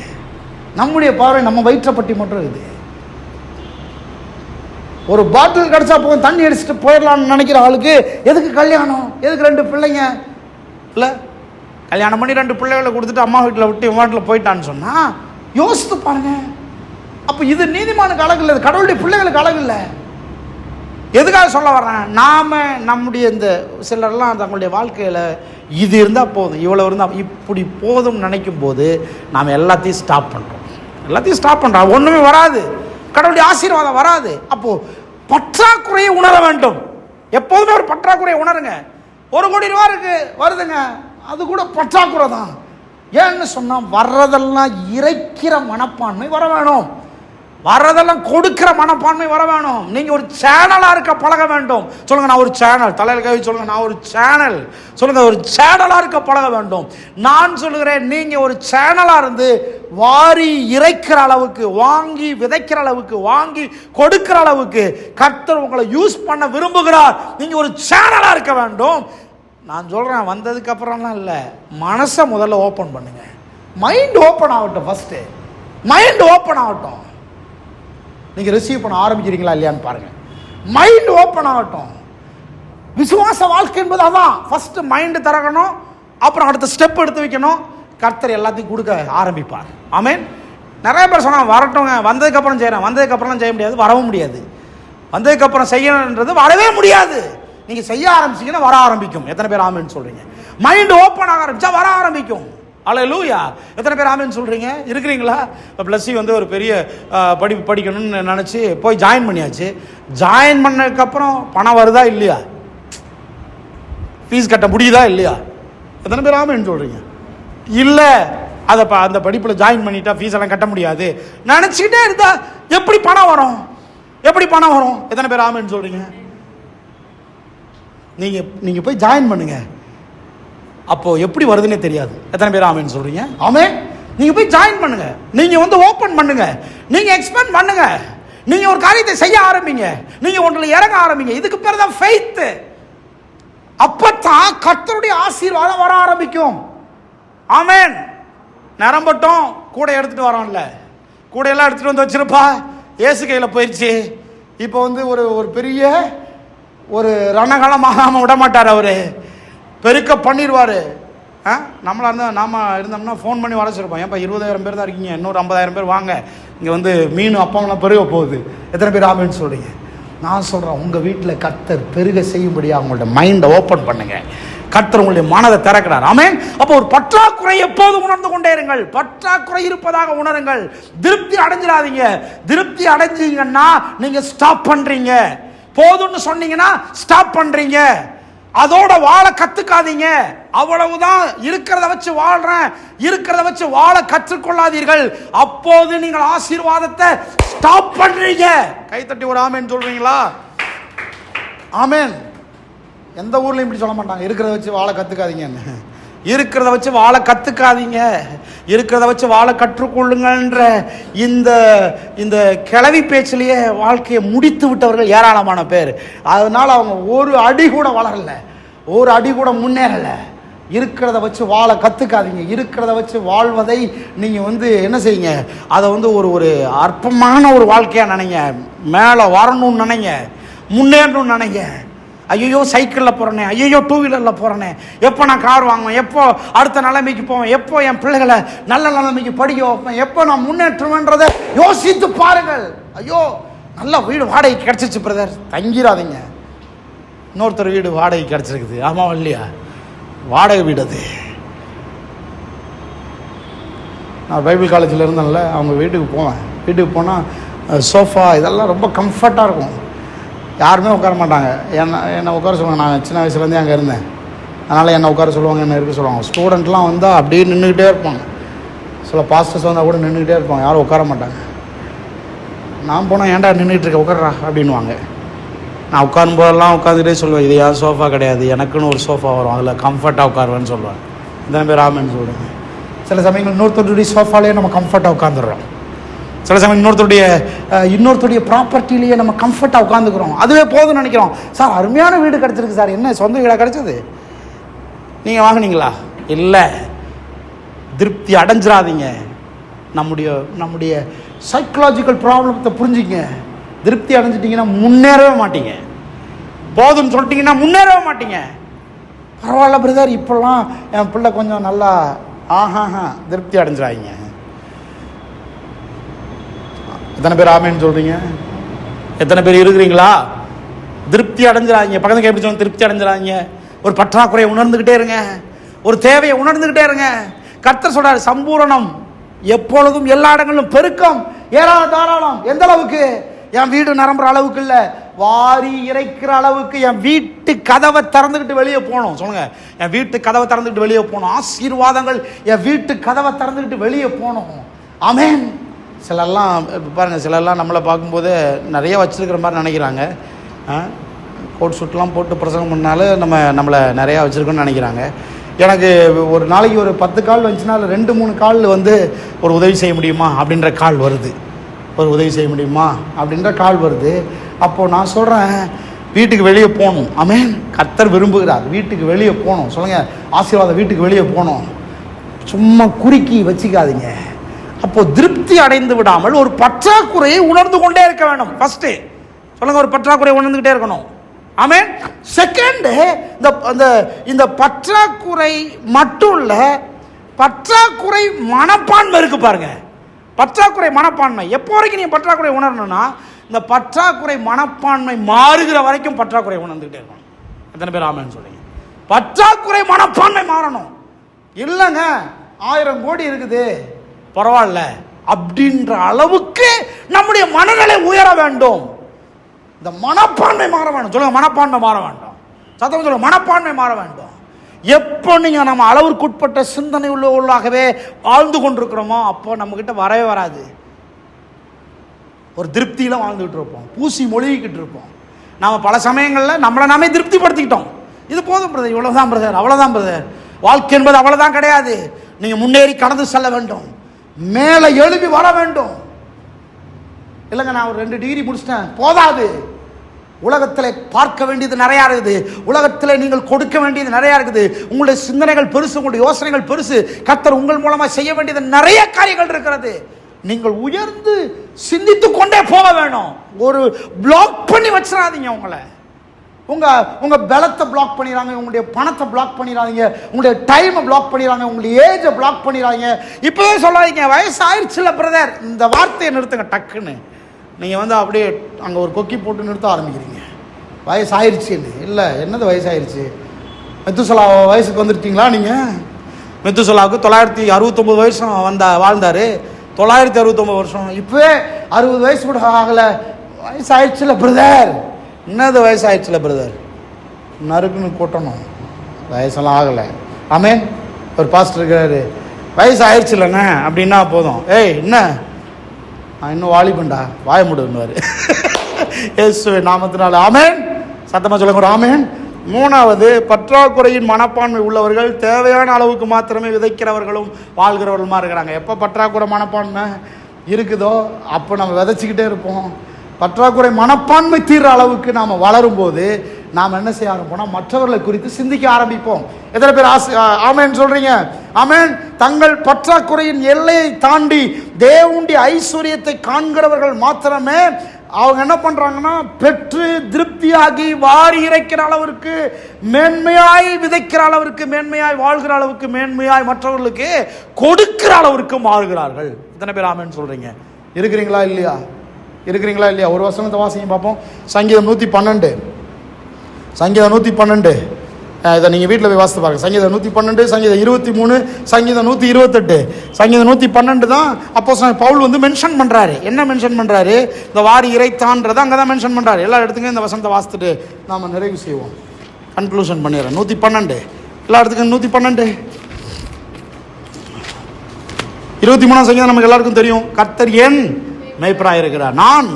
நம்முடைய பார்வை நம்ம வயிற்றப்பட்டி மட்டும் இருக்குது. ஒரு பாட்டில் கிடச்சா போகும், தண்ணி அடிச்சுட்டு போயிடலான்னு நினைக்கிற ஆளுக்கு எதுக்கு கல்யாணம், எதுக்கு 2 பிள்ளைங்க? இல்லை, கல்யாணம் பண்ணி 2 பிள்ளைகளை கொடுத்துட்டு அம்மா வீட்டில் விட்டு இவன் வீட்டில் போயிட்டான்னு சொன்னால் யோசித்து பாருங்க. அப்போ இது நீதிமானுக்கு அழகு இல்லை, கடவுளுடைய பிள்ளைகளுக்கு அழகு இல்லை. எதுக்காக சொல்ல வர்றேன், நாம் நம்முடைய இந்த சிலர்லாம் தங்களுடைய வாழ்க்கையில் இது இருந்தால் போதும், இவ்வளோ இருந்தால் இப்படி போதும்னு நினைக்கும் போது நாம் எல்லாத்தையும் ஸ்டாப் பண்ணுறோம். ஒன்றுமே வராது, கடவுளுடைய ஆசீர்வாதம் வராது. அப்போது பற்றாக்குறையை உணர வேண்டும். எப்போதுமே ஒரு பற்றாக்குறையை உணருங்க. 1 கோடி ரூபா வருதுங்க, அது கூட பற்றாக்குறை தான். ஏன்னு சொன்னால் வர்றதெல்லாம் இறைக்கிற மனப்பான்மை வர வேணும், வர்றதெல்லாம் கொடுக்கிற மனப்பான்மை வர வேணும். நீங்கள் ஒரு சேனலாக இருக்க பழக வேண்டும். சொல்லுங்கள், நான் ஒரு சேனல், தலையில் கவி சொல்லுங்கள், நான் ஒரு சேனல் சொல்லுங்கள், ஒரு சேனலாக இருக்க பழக வேண்டும். நான் சொல்லுகிறேன், நீங்கள் ஒரு சேனலாக இருந்து வாரி இறைக்கிற அளவுக்கு, வாங்கி விதைக்கிற அளவுக்கு, வாங்கி கொடுக்கிற அளவுக்கு கர்த்தர் உங்களை யூஸ் பண்ண விரும்புகிறார். நீங்கள் ஒரு சேனலாக இருக்க வேண்டும். நான் சொல்கிறேன், வந்ததுக்கு அப்புறம்லாம் இல்லை, மனசை முதல்ல ஓப்பன் பண்ணுங்க. மைண்ட் ஓப்பன் ஆகட்டும். ஃபஸ்ட்டு மைண்ட் ஓப்பன் ஆகட்டும். நீங்கள் ரிசீவ் பண்ண ஆரம்பிக்கிறீங்களா இல்லையான்னு பாருங்கள். மைண்ட் ஓப்பன் ஆகட்டும். விசுவாச வாழ்க்கை என்பது அதான். ஃபஸ்ட்டு மைண்டு திறக்கணும், அப்புறம் அடுத்த ஸ்டெப் எடுத்து வைக்கணும். கர்த்தர் எல்லாத்தையும் கொடுக்க ஆரம்பிப்பார். ஆமென். நிறைய பேர் சொன்னாங்க, வரட்டுங்க, வந்ததுக்கப்புறம் செய்கிறேன். வந்ததுக்கப்புறம்லாம் செய்ய முடியாது, வரவும் முடியாது. வந்ததுக்கப்புறம் செய்யணுன்றது வரவே முடியாது. நீங்கள் செய்ய ஆரம்பிச்சிங்கன்னா வர ஆரம்பிக்கும். எத்தனை பேர் ஆமென்னு சொல்கிறீங்க? மைண்டு ஓப்பன் ஆக ஆரம்பித்தா வர ஆரம்பிக்கும். அல்லேலூயா. எத்தனை பேர் ஆமென்னு சொல்கிறீங்க? இருக்கிறீங்களா? இப்போ ப்ளஸ்ஸி ஒரு பெரிய படிப்பு படிக்கணும்னு நினச்சி போய் ஜாயின் பண்ணியாச்சு. ஜாயின் பண்ணதுக்கப்புறம் பணம் வருதா இல்லையா? ஃபீஸ் கட்ட முடியுதா இல்லையா? எத்தனை பேர் ஆமென்னு சொல்கிறீங்க? இல்லை, அந்த படிப்பில் ஜாயின் பண்ணிட்டா ஃபீஸ் எல்லாம் கட்ட முடியாது நினச்சிக்கிட்டே இருந்தா எப்படி பணம் வரும்? எத்தனை பேர் ஆமென்னு சொல்கிறீங்க? நீங்கள் போய் ஜாயின் பண்ணுங்க, அப்போ எப்படி வருதுன்னே தெரியாது. எத்தனை பேர் ஆமென்னு சொல்றீங்க? ஆமென். நீங்க போய் ஜாயின் பண்ணுங்க, நீங்க ஓபன் பண்ணுங்க, நீங்க எக்ஸ்பேண்ட் பண்ணுங்க, நீங்க ஒரு காரியத்தை செய்ய ஆரம்பிங்க, நீங்க ஒன்றில் இறங்க ஆரம்பிங்க. இதுக்கு பேர் தான் ஃபெய்த். அப்பதான் கர்த்தருடைய ஆசீர்வாதம் வர ஆரம்பிக்கும். ஆமென். நிரம்பட்டும் கூட எடுத்துட்டு வரோம்ல, கூட எல்லாம் எடுத்துட்டு வந்து வச்சிருப்பா, ஏசு கையில் போயிடுச்சு. இப்போ ஒரு பெரிய ஒரு ரணகாலமாக விட மாட்டார், அவரு பெருக்க பண்ணிடுவார். நம்மளா இருந்தால் நாம இருந்தோம்னா ஃபோன் பண்ணி வர சொல்லிருப்போம், ஏன்ப்பா 20,000 பேர் தான் இருக்கீங்க, இன்னொரு 50,000 பேர் வாங்க, இங்கே மீன் அப்பம்லாம் பெருக போகுது, எத்தனை பேர் ஆமென்னு சொல்றீங்க? நான் சொல்கிறேன், உங்கள் வீட்டில் கர்த்தர் பெருக செய்யும்படியாக உங்களோட மைண்டை ஓப்பன் பண்ணுங்க. கர்த்தர் உங்களுடைய மனதை திறக்கிறார். ஆமென். அப்போ ஒரு பற்றாக்குறை எப்போதும் உணர்ந்து கொண்டே இருங்கள். பற்றாக்குறை இருப்பதாக உணருங்கள். திருப்தி அடைஞ்சிடாதீங்க. திருப்தி அடைஞ்சீங்கன்னா நீங்க ஸ்டாப் பண்றீங்க. போதும்னு சொன்னீங்கன்னா ஸ்டாப் பண்றீங்க. அதோட வாழ கத்துக்காதீங்க. அவ்வளவுதான், இருக்கிறத வச்சு வாழ்றேன், இருக்கிறத வச்சு வாழ கற்றுக்கொள்ளாதீர்கள். அப்போது நீங்கள் ஆசீர்வாதத்தை ஸ்டாப் பண்றீங்க. கைத்தட்டி ஒரு ஆமென் சொல்றீங்களா? ஆமென். எந்த ஊர்லயும் இப்படி சொல்ல மாட்டாங்க, இருக்கிறத வச்சு வாழ கத்துக்காதீங்கன்னு. இருக்கிறத வச்சு வாழ கத்துக்காதீங்க, இருக்கிறத வச்சு வாழ கற்றுக்கொள்ளுங்கன்ற இந்த கிளவி பேச்சிலேயே வாழ்க்கையை முடித்து விட்டவர்கள் ஏராளமான பேர். அதனால அவங்க ஒரு அடி கூட வளரல, ஒரு அடி கூட முன்னேறல. இருக்கிறத வச்சு வாழ கத்துக்காதீங்க. இருக்கிறத வச்சு வாழ்வதை நீங்க என்ன செய்யுங்க, அதை ஒரு அற்பமான ஒரு வாழ்க்கையா நினைங்க. மேலே வரணும்னு நினைங்க, முன்னேறணும்னு நினைங்க. ஐயோ சைக்கிளில் போகிறேனே, ஐயோ 2 வீலரில் போகிறேனே, எப்போ நான் கார் வாங்குவேன், எப்போ அடுத்த நிலைமைக்கு போவேன், எப்போ என் பிள்ளைகளை நல்ல நிலைமைக்கு படிக்க வைப்பேன், எப்போ நான் முன்னேற்றுவேன்றதை யோசித்து பாருங்கள். ஐயோ நல்ல வீடு வாடகைக்கு கிடச்சிச்சு பிரதர், தங்கிடாதீங்க. இன்னொருத்தர் வீடு வாடகைக்கு கிடச்சிருக்குது, ஆமாம் இல்லையா? வாடகை வீடு அது. நான் பைபிள் காலேஜில் இருந்தேன்ல, அவங்க வீட்டுக்கு போவேன். வீட்டுக்கு போனால் சோஃபா இதெல்லாம் ரொம்ப கம்ஃபர்ட்டாக இருக்கும். யாருமே உட்கார மாட்டாங்க. என்னை உட்கார சொல்லுவாங்க. நான் சின்ன வயசுலேருந்தே அங்கே இருந்தேன், அதனால் என்னை உட்கார சொல்லுவாங்க, என்ன இருக்க சொல்லுவாங்க. ஸ்டூடெண்ட்லாம் வந்தால் அப்படியே நின்றுக்கிட்டே இருப்பாங்க. சில பாஸ்டர்ஸ் வந்தால் கூட நின்றுக்கிட்டே இருப்பாங்க, யாரும் உட்கார மாட்டாங்க. நான் போனால் ஏன்டா நின்றுட்டு இருக்க, உட்கார்றா அப்படின்வாங்க. நான் உட்காரும் போதெல்லாம் உட்காந்துக்கிட்டே சொல்லுவேன், இது யார் சோஃபா கிடையாது, எனக்குன்னு ஒரு சோஃபா வரும், அதில் கம்ஃபர்ட்டாக உட்காருவேன்னு சொல்லுவேன். இத்தனை பேர் ஆமென்னு சொல்லுங்க. சில சமயங்கள் இன்னொருத்தருடைய சோஃபாலேயே நம்ம கம்ஃபர்ட்டாக உட்காந்துடுறோம். சில சமயம் இன்னொருத்தருடைய ப்ராப்பர்ட்டிலேயே நம்ம கம்ஃபர்ட்டாக உட்காந்துக்கிறோம். அதுவே போதும்னு நினைக்கிறோம். சார் அருமையான வீடு கிடச்சிருக்கு சார், என்ன சொந்த வீடாக கிடச்சது, நீங்கள் வாங்கினீங்களா? இல்லை. திருப்தி அடைஞ்சிடாதீங்க. நம்முடைய சைக்கலாஜிக்கல் ப்ராப்ளத்தை புரிஞ்சுங்க. திருப்தி அடைஞ்சிட்டிங்கன்னா முன்னேறவே மாட்டீங்க. போதும்னு சொல்லிட்டீங்கன்னா முன்னேறவே மாட்டீங்க. பரவாயில்ல பிரதர், இப்போல்லாம் என் பிள்ளை கொஞ்சம் நல்லா திருப்தி அடைஞ்சிடாதீங்க. எத்தனை பேர் ஆமேன்னு சொல்றீங்க? எத்தனை பேர் இருக்கிறீங்களா? திருப்தி அடைஞ்சிடாதீங்க. பக்கத்துக்கு எப்படி சொல்லுங்க, திருப்தி அடைஞ்சிடாதீங்க. ஒரு பற்றாக்குறையை உணர்ந்துகிட்டே இருங்க, ஒரு தேவையை உணர்ந்துகிட்டே இருங்க. கர்த்தர் சொல்றாரு, சம்பூரணம் எப்பொழுதும் எல்லா இடங்களிலும் பெருக்கம் தாராளம். எந்த அளவுக்கு? என் வீடு நிரம்புற அளவுக்கு இல்ல, வாரி இறைக்கிற அளவுக்கு. என் வீட்டு கதவை திறந்துக்கிட்டு வெளியே போகணும். சொல்லுங்க, என் வீட்டு கதவை திறந்துக்கிட்டு வெளியே போகணும். ஆசீர்வாதங்கள் என் வீட்டு கதவை திறந்துக்கிட்டு வெளியே போகணும். ஆமென். சிலர்லாம் பாருங்கள், சிலர்லாம் நம்மளை பார்க்கும்போது நிறைய வச்சுருக்கிற மாதிரி நினைக்கிறாங்க. கோட் ஷூட்லாம் போட்டு பிரசங்கம் பண்ணாலும் நம்மளை நிறையா வச்சுருக்கோன்னு நினைக்கிறாங்க. எனக்கு ஒரு நாளைக்கு ஒரு 10 கால் வந்துச்சுன்னா 2-3 கால் ஒரு உதவி செய்ய முடியுமா அப்படின்ற கால் வருது. ஒரு உதவி செய்ய முடியுமா அப்படின்ற கால் வருது. அப்போது நான் சொல்கிறேன், வீட்டுக்கு வெளியே போகணும். ஆமென். கர்த்தர் விரும்புகிறார், வீட்டுக்கு வெளியே போகணும். சொல்லுங்கள், ஆசீர்வாதம் வீட்டுக்கு வெளியே போகணும். சும்மா குறுக்கி வச்சுக்காதீங்க. அப்போ திருப்தி அடைந்து விடாமல் ஒரு பற்றாக்குறையை உணர்ந்து கொண்டே இருக்க வேண்டும். ஃபர்ஸ்ட் சொல்லுங்க, ஒரு பற்றாக்குறையை உணர்ந்துகிட்டே இருக்கணும். ஆமென். செகண்ட், இந்த பற்றாக்குறை மட்டும் இல்ல, பற்றாக்குறை மனப்பான்மை இருக்கு பாருங்க. பற்றாக்குறை மனப்பான்மை எப்போ வரைக்கும் நீங்க பற்றாக்குறை உணரணும்னா, இந்த பற்றாக்குறை மனப்பான்மை மாறுகிற வரைக்கும் பற்றாக்குறை உணர்ந்துகிட்டே இருக்கணும். எத்தனை பேர் ஆமென்னு சொல்றீங்க? பற்றாக்குறை மனப்பான்மை மாறணும். இல்லைங்க 1000 கோடி இருக்குது பரவாயில்ல அப்படின்ற அளவுக்கு நம்முடைய மனநிலை உயர வேண்டும். இந்த மனப்பான்மை மாற வேண்டும். சொல்லுங்க, மனப்பான்மை மாற வேண்டும். சத்தம் சொல்லுங்க, மனப்பான்மை மாற வேண்டும். எப்போ நீங்க நம்ம அளவிற்குட்பட்ட சிந்தனை உள்ளாகவே வாழ்ந்து கொண்டிருக்கிறோமோ அப்போ நம்ம கிட்ட வரவே வராது. ஒரு திருப்தியில வாழ்ந்துகிட்டு இருப்போம், பூசி மொழிகிட்டு இருப்போம். நாம பல சமயங்களில் நம்மளை நாமே திருப்திப்படுத்திக்கிட்டோம். இது போதும் பிரதர், இவ்வளவுதான் பிரதர், அவ்வளவுதான் பிரதர். வாழ்க்கை என்பது அவ்வளவுதான் கிடையாது. நீங்க முன்னேறி கடந்து செல்ல வேண்டும். மேலே எழுப்பி வர வேண்டும். இல்லைங்க நான் ஒரு 2 டிகிரி முடிச்சிட்டேன் போதாது. உலகத்தில் பார்க்க வேண்டியது நிறையா இருக்குது. உலகத்தில் நீங்கள் கொடுக்க வேண்டியது நிறையா இருக்குது. உங்களுடைய சிந்தனைகள் பெருசு, உங்களுடைய யோசனைகள் பெருசு. கர்த்தர் உங்கள் மூலமாக செய்ய வேண்டியது நிறைய காரியங்கள் இருக்கிறது. நீங்கள் உயர்ந்து சிந்தித்து கொண்டே போக வேணும். ஒரு பிளாக் பண்ணி வச்சிடாதீங்க. உங்க பலத்தை பிளாக் பண்ணிடுறாங்க, உங்களுடைய பணத்தை பிளாக் பண்ணிடாதீங்க, உங்களுடைய டைமை பிளாக் பண்ணிடுறாங்க, உங்களுடைய ஏஜை பிளாக் பண்ணிடுறாங்க. இப்போவே சொல்லாதீங்க வயசு ஆயிடுச்சுல பிரதர். இந்த வார்த்தையை நிறுத்துங்க டக்குன்னு. நீங்கள் அப்படியே அங்கே ஒரு கொக்கி போட்டு நிறுத்த ஆரம்பிக்கிறீங்க. வயசு ஆயிடுச்சுன்னு. இல்லை, என்னது வயசாயிருச்சு? மெத்துசலா வயசுக்கு வந்துருக்கீங்களா நீங்கள்? மெத்துசலாவுக்கு 969 வருஷம் வாழ்ந்தார். 969 வருஷம். இப்போவே 60 வயசு கூட ஆகலை. வயசு ஆயிடுச்சுல பிரதர். என்னது வயசு ஆயிடுச்சுல பிரதர்? நறுக்குன்னு கூட்டணும். வயசெல்லாம் ஆகலை. ஆமேன். ஒரு பாஸ்டர் இருக்கிறாரு, வயசு ஆயிடுச்சுலண்ணே அப்படின்னா போதும். ஏய் என்ன இன்னும் வாலிபண்டா, வாய முடுவார். இயேசுவின் நாமத்தினால ஆமேன். சத்தமாக சொல்லுங்க ஒரு ஆமேன். 3வது, பற்றாக்குறையின் மனப்பான்மை உள்ளவர்கள் தேவையான அளவுக்கு மாத்திரமே விதைக்கிறவர்களும் வாழ்கிறவர்களுமா இருக்கிறாங்க. எப்போ பற்றாக்குறை மனப்பான்மை இருக்குதோ அப்போ நம்ம விதைச்சிக்கிட்டே இருப்போம். பற்றாக்குறை மனப்பான்மை தீர்ற அளவுக்கு நாம் வளரும்போது நாம் என்ன செய்ய ஆரம்பிப்போம்னா மற்றவர்களை குறித்து சிந்திக்க ஆரம்பிப்போம். எத்தனை பேர் ஆமேன் சொல்றீங்க? ஆமேன். தங்கள் பற்றாக்குறையின் எல்லையை தாண்டி தேவனுடைய ஐஸ்வர்யத்தை காண்கிறவர்கள் மாத்திரமே அவங்க என்ன பண்றாங்கன்னா பெற்று திருப்தியாகி வாரி இறைக்கிற அளவிற்கு, மேன்மையாய் விதைக்கிற அளவிற்கு, மேன்மையாய் வாழ்கிற அளவுக்கு, மேன்மையாய் மற்றவர்களுக்கு கொடுக்கிற அளவிற்கு மாறுகிறார்கள். இத்தனை பேர் ஆமேன் சொல்றீங்க? இருக்கிறீங்களா இல்லையா? இருக்கிறீங்களா இல்லையா? ஒரு வசனத்தை வாசிங்க பார்ப்போம். சங்கீதம் 112. சங்கீதம் 112 இதை நீங்கள் வீட்டில் போய் வாசித்து பாருங்க. சங்கீதம் 112, சங்கீதம் 23, சங்கீதம் 128. சங்கீதம் 112 தான் அப்போஸ்தலன் பவுல் மென்ஷன் பண்ணுறாரு. என்ன மென்ஷன் பண்ணுறாரு? இந்த வாரி இறைத்தான்றதை அங்கே தான் மென்ஷன் பண்ணுறாரு. எல்லா இடத்துக்கும் இந்த வசனத்தை வாசித்துட்டு நாம் நிறைவு செய்வோம். கன்க்ளூஷன் பண்ணிடுறேன். 112 எல்லா இடத்துக்கும் 112 23 சங்கீதம் நமக்கு எல்லாருக்கும் தெரியும். கர்த்தர் என் மேய்ப்பராக இருக்கிறார், நான்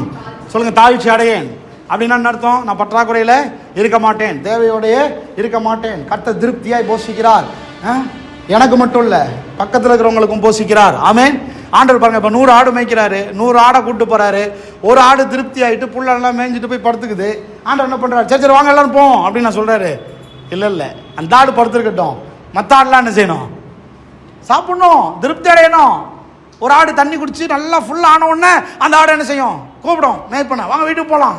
சொல்லுங்க தாழ்ச்சி அடையேன். அப்படின்னா என்ன அர்த்தம்? நான் பற்றாக்குறையில் இருக்க மாட்டேன், தேவையோடைய இருக்க மாட்டேன். கர்த்தர் திருப்தியாய் போஷிக்கிறார். எனக்கு மட்டும் இல்லை, பக்கத்தில் இருக்கிறவங்களுக்கும் போஷிக்கிறார். ஆமேன். ஆண்டவர் பாருங்க, இப்போ 100 ஆடு மேய்க்கிறாரு, 100 ஆடை கூப்பிட்டு போறாரு. ஒரு ஆடு திருப்தி ஆகிட்டு புல்லெல்லாம் மேய்ஞ்சிட்டு போய் படுத்துக்குது. ஆண்டவர் என்ன பண்ணுறாரு? சரி வாங்க எல்லாரும் போவோம் அப்படின்னு நான் சொல்கிறாரு. இல்லை, அந்த ஆடு படுத்துருக்கட்டும், மற்ற ஆடுலாம் என்ன செய்யணும்? சாப்பிடணும், திருப்தி அடையணும். ஒரு ஆடு தண்ணி குடிச்சு நல்லா ஃபுல்லாக ஆன உடனே அந்த ஆடு என்ன செய்யும்? கூப்பிடும், மேய்ப்பண்ண வாங்க வீட்டுக்கு போகலாம்.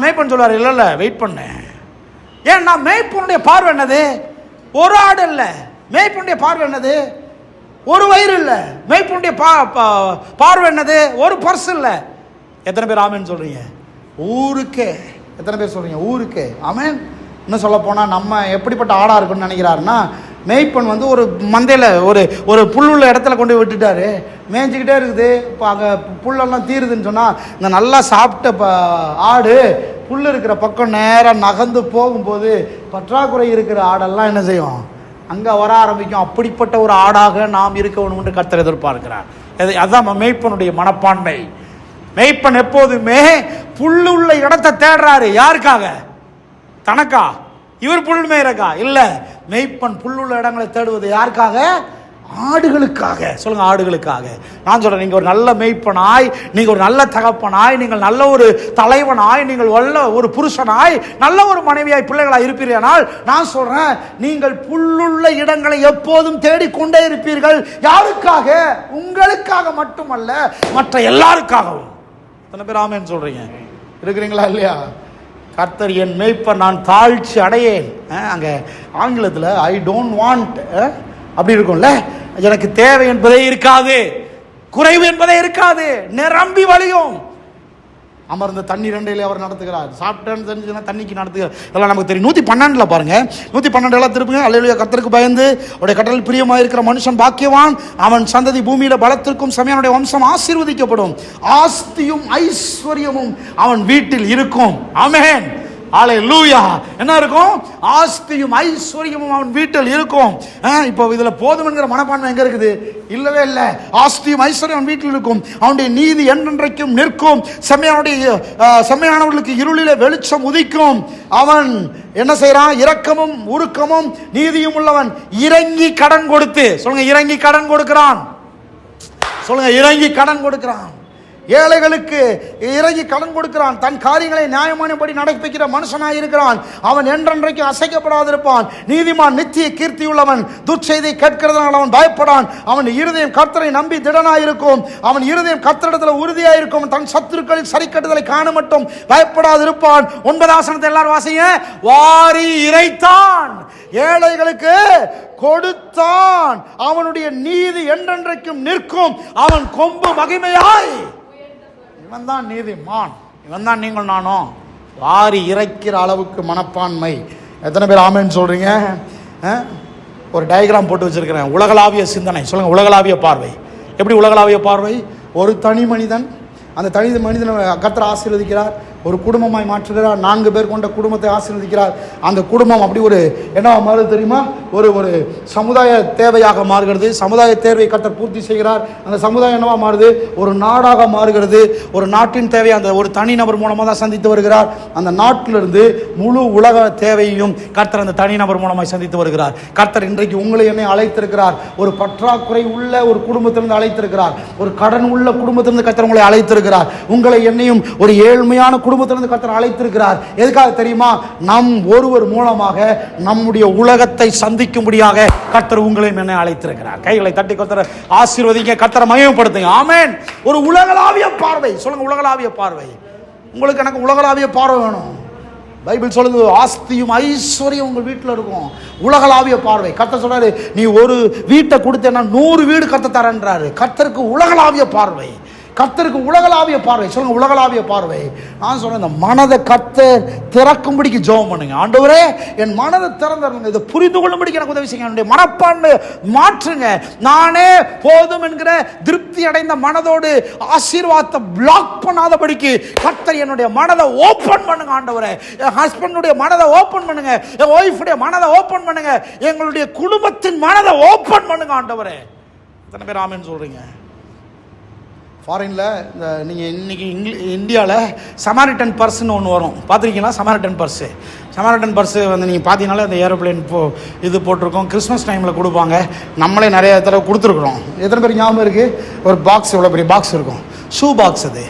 மேய்ப்பன் சொல்லுவார், இல்லை வெயிட் பண்ண. ஏன்னா மேய்ப்பனுடைய பார்வை என்னது? ஒரு ஆடு இல்லை. மேய்ப்பனுடைய பார்வை என்னது? ஒரு வயிறு இல்லை. மேய்ப்பனுடைய பார்வை என்னது? ஒரு பர்ஸ் இல்லை. எத்தனை பேர் ஆமேன்னு சொல்றீங்க? ஊருக்கே. எத்தனை பேர் சொல்றீங்க? ஊருக்கே. ஆமேன். இன்னும் சொல்ல போனால் நம்ம எப்படிப்பட்ட ஆடா இருக்குன்னு நினைக்கிறாருன்னா, மேய்ப்பன் ஒரு மந்தையில் ஒரு புல் உள்ள இடத்துல கொண்டு போய் விட்டுட்டாரு, மேய்ஞ்சிக்கிட்டே இருக்குது. இப்போ அங்கே புல்லெல்லாம் தீருதுன்னு சொன்னால் இந்த நல்லா சாப்பிட்ட ஆடு புல் இருக்கிற பக்கம் நேராக நகர்ந்து போகும்போது பற்றாக்குறை இருக்கிற ஆடெல்லாம் என்ன செய்யும்? அங்கே வர ஆரம்பிக்கும். அப்படிப்பட்ட ஒரு ஆடாக நாம் இருக்க வேண்டும் என்று கர்த்தர் எதிர்பார்க்கிறார். அதுதான் மேய்ப்பனுடைய மனப்பான்மை. மேய்ப்பன் எப்போதுமே புல்லுள்ள இடத்தை தேடுறாரு. யாருக்காக? தனக்கா? இவர் புல் மேயறக்கா? இல்லை, மேய்ப்பன் புல்லுள்ள இடங்களை தேடுவது யாருக்காக? ஆடுகளுக்காக. சொல்லுங்க, ஆடுகளுக்காக. நான் சொல்றேன், நீங்க ஒரு நல்ல மேய்ப்பனாய், நீங்க ஒரு நல்ல தகப்பனாய், நீங்கள் நல்ல ஒரு தலைவனாய், நீங்கள் நல்ல ஒரு புருஷனாய், நல்ல ஒரு மனைவியாய், பிள்ளைகளாய் இருப்பீர்கள். நான் சொல்றேன், நீங்கள் புல்லுள்ள இடங்களை எப்போதும் தேடிக்கொண்டே இருப்பீர்கள். யாருக்காக? உங்களுக்காக மட்டுமல்ல, மற்ற எல்லாருக்காகவும். எத்தனை பேர் ஆமேன்னு சொல்றீங்க? இருக்கிறீங்களா இல்லையா? கர்த்தர் என் மேய்ப்பர், நான் தாழ்ச்சி அடையேன். அங்கே ஆங்கிலத்தில் ஐ டோன்ட் வாண்ட் அப்படி இருக்கும்ல. எனக்கு தேவை என்பதே இருக்காது, குறைவு என்பதே இருக்காது, நிரம்பி வழியும். அமர்ந்த தண்ணி ரெண்டையிலே அவர் நடத்துகிறார். சாப்பிட்டேன்னு தெரிஞ்சுன்னா தண்ணிக்கு நடத்துகிறார். இதெல்லாம் நமக்கு தெரியும். 112 பாருங்க. 112 எல்லாம் திருப்புங்க. அல்லேலூயா. கர்த்தருக்கு பயந்து அவருடைய கட்டளையில் பிரியமாக இருக்கிற மனுஷன் பாக்கியவான், அவன் சந்ததி பூமியில பலத்திற்கும் சமயனுடைய வம்சம் ஆசீர்வதிக்கப்படும். ஆஸ்தியும் ஐஸ்வர்யமும் அவன் வீட்டில் இருக்கும். ஆமென். அல்லேலூயா. என்ன இருக்கும்? ஆஸ்தியும் ஐஸ்வர்யமும் அவன் வீட்டில் இருக்கும். இப்போ இதுல போதும் என்கிற மனப்பான்மை எங்க இருக்குது? இல்லவே இல்லை. ஆஸ்தியும் ஐஸ்வர்யம் அவன் வீட்டில் இருக்கும். அவனுடைய நீதி என்றென்றைக்கும் நிற்கும். செம்மையானவர்களுக்கு இருளிலே வெளிச்சம் உதிக்கும். அவன் என்ன செய்யறான்? இரக்கமும் உருக்கமும் நீதியும் உள்ளவன். இறங்கி கடன் கொடுத்து, சொல்லுங்க, இறங்கி கடன் கொடுக்கிறான். சொல்லுங்க, இறங்கி கடன் கொடுக்கிறான். ஏழைகளுக்கு இறங்கி கடன் கொடுக்கிறான். தன் காரியங்களை நியாயமானபடி நடப்பிக்கிற மனுஷனாய் இருக்கிறான். அவன் என்றென்றைக்கு அசைக்கப்படாதிருப்பான். நீதிமான் நித்திய கீர்த்தியுள்ளவன். துர்ச்செய்தியை கேட்கிறதுனால் அவன் பயப்படான். அவன் இருதயம் கர்த்தரை நம்பி திடனாயிருக்கும். அவன் இருதயம் கர்த்தரிடத்தில் உறுதியாயிருக்கும். தன் சத்துருக்களின் சரி கட்டுதலை காண மட்டும் பயப்படாதிருப்பான். 9 வசனத்தை எல்லாரும் வாசிங்க. வாரி இறைத்தான், ஏழைகளுக்கு கொடுத்தான். அவனுடைய நீதி என்றென்றைக்கும் நிற்கும். அவன் கொம்பு மகிமையாய். இவன் தான் நீதிமான். இவன் தான் நீங்கள் நானும். வாரி இறைக்கிற அளவுக்கு மனப்பான்மை. எத்தனை பேர் ஆமென் சொல்றீங்க? ஒரு டயக்ராம் போட்டு வச்சிருக்கிறேன். உலகளாவிய சிந்தனை. சொல்லுங்க, உலகளாவிய பார்வை. எப்படி உலகளாவிய பார்வை? ஒரு தனி மனிதன், அந்த தனி மனிதனை கர்த்தர் ஆசீர்வதிக்கிறார். ஒரு குடும்பமாய் மாற்றுகிறார். 4 பேர் கொண்ட குடும்பத்தை ஆசீர்வதிக்கிறார். அந்த குடும்பம் அப்படி ஒரு என்னவா மாறுது தெரியுமா? ஒரு சமுதாய தேவையாக மாறுகிறது. சமுதாய தேவையை கர்த்தர் பூர்த்தி செய்கிறார். அந்த சமுதாயம் என்னவா மாறுது? ஒரு நாடாக மாறுகிறது. ஒரு நாட்டின் தேவையை அந்த ஒரு தனிநபர் மூலமாக தான் சந்தித்து வருகிறார். அந்த நாட்டிலிருந்து முழு உலக தேவையையும் கர்த்தர் அந்த தனிநபர் மூலமாக சந்தித்து வருகிறார். கர்த்தர் இன்றைக்கு உங்களை என்னை அழைத்திருக்கிறார். ஒரு பற்றாக்குறை உள்ள ஒரு குடும்பத்திலிருந்து அழைத்திருக்கிறார். ஒரு கடன் உள்ள குடும்பத்திலிருந்து கர்த்தர் உங்களை அழைத்திருக்கிறார். உங்களை என்னையும் ஒரு ஏழ்மையான குடும்பத்திலிருந்து கர்த்தர் அழைத்திருக்கிறார். எதுக்காக தெரியுமா? நம் ஒருவர் மூலமாக நம்முடைய உலகத்தை சந்திக்கும்படியாக கர்த்தர் உங்களையும் என்னை அழைத்திருக்கிறார். கைகளை தட்டி கர்த்தரை ஆசீர்வதிங்க, கர்த்தரை மகிமைப்படுத்துங்க. ஆமென். ஒரு உலகளாவிய பார்வை. சொல்லுங்க, உலகளாவிய பார்வை. உங்களுக்கு எனக்கு உலகளாவிய பார்வை வேணும். பைபிள் சொல்லுது, ஆஸ்தியும் ஐஸ்வர்யம் உங்கள் வீட்டில் இருக்கும். உலகளாவிய பார்வை. கர்த்தர் சொல்றாரு, நீ ஒரு வீட்டை கொடுத்தேன்னா 100 வீடு கர்த்தர் தரன்றாரு. கர்த்தருக்கு உலகளாவிய பார்வை. கர்த்தருக்கு உலகளாவிய பார்வை. சொல்லுங்க, உலகளாவிய பார்வை. நான் சொல்றேன், இந்த மனதை கர்த்தர் திறக்கும்படிக்கு ஜெபம் பண்ணுங்க. ஆண்டவரே, என் மனதை திறந்துருங்க. இதை புரிந்து கொள்ளும்படிக்கு எனக்கு உதவி செய்யுங்க. என்னுடைய மனப்பான்மை மாற்றுங்க. நானே போதும் என்கிற திருப்தி அடைந்த மனதோடு ஆசீர்வாதத்தை பிளாக் பண்ணாதபடிக்கு கர்த்தர் என்னுடைய மனதை ஓப்பன் பண்ணுங்க. ஆண்டவரே, என் ஹஸ்பண்டுடைய மனதை ஓப்பன் பண்ணுங்க. என் ஒய்ஃபுடைய மனதை ஓப்பன் பண்ணுங்க. எங்களுடைய குடும்பத்தின் மனதை ஓப்பன் பண்ணுங்க. ஆண்டவரே, எத்தனை பேர் ஆமென் சொல்றீங்க? ஃபாரினில் இந்த நீங்கள் இன்றைக்கி இந்தியாவில் சமாரிட்டன் பர்ஸ்ன்னு ஒன்று வரும். பார்த்துருக்கீங்களா? Samaritan purse. சமாரிட்டன் பர்ஸு வந்து நீங்கள் பார்த்தீங்கனாலே அந்த ஏரோப்ளேன் இது போட்டிருக்கோம். கிறிஸ்மஸ் டைமில் கொடுப்பாங்க. நம்மளே நிறைய தடவை கொடுத்துருக்குறோம். எத்தனை பேர் ஞாபகம் இருக்குது? ஒரு பாக்ஸ், இவ்வளோ பெரிய பாக்ஸ் இருக்கும். Shoe box. அது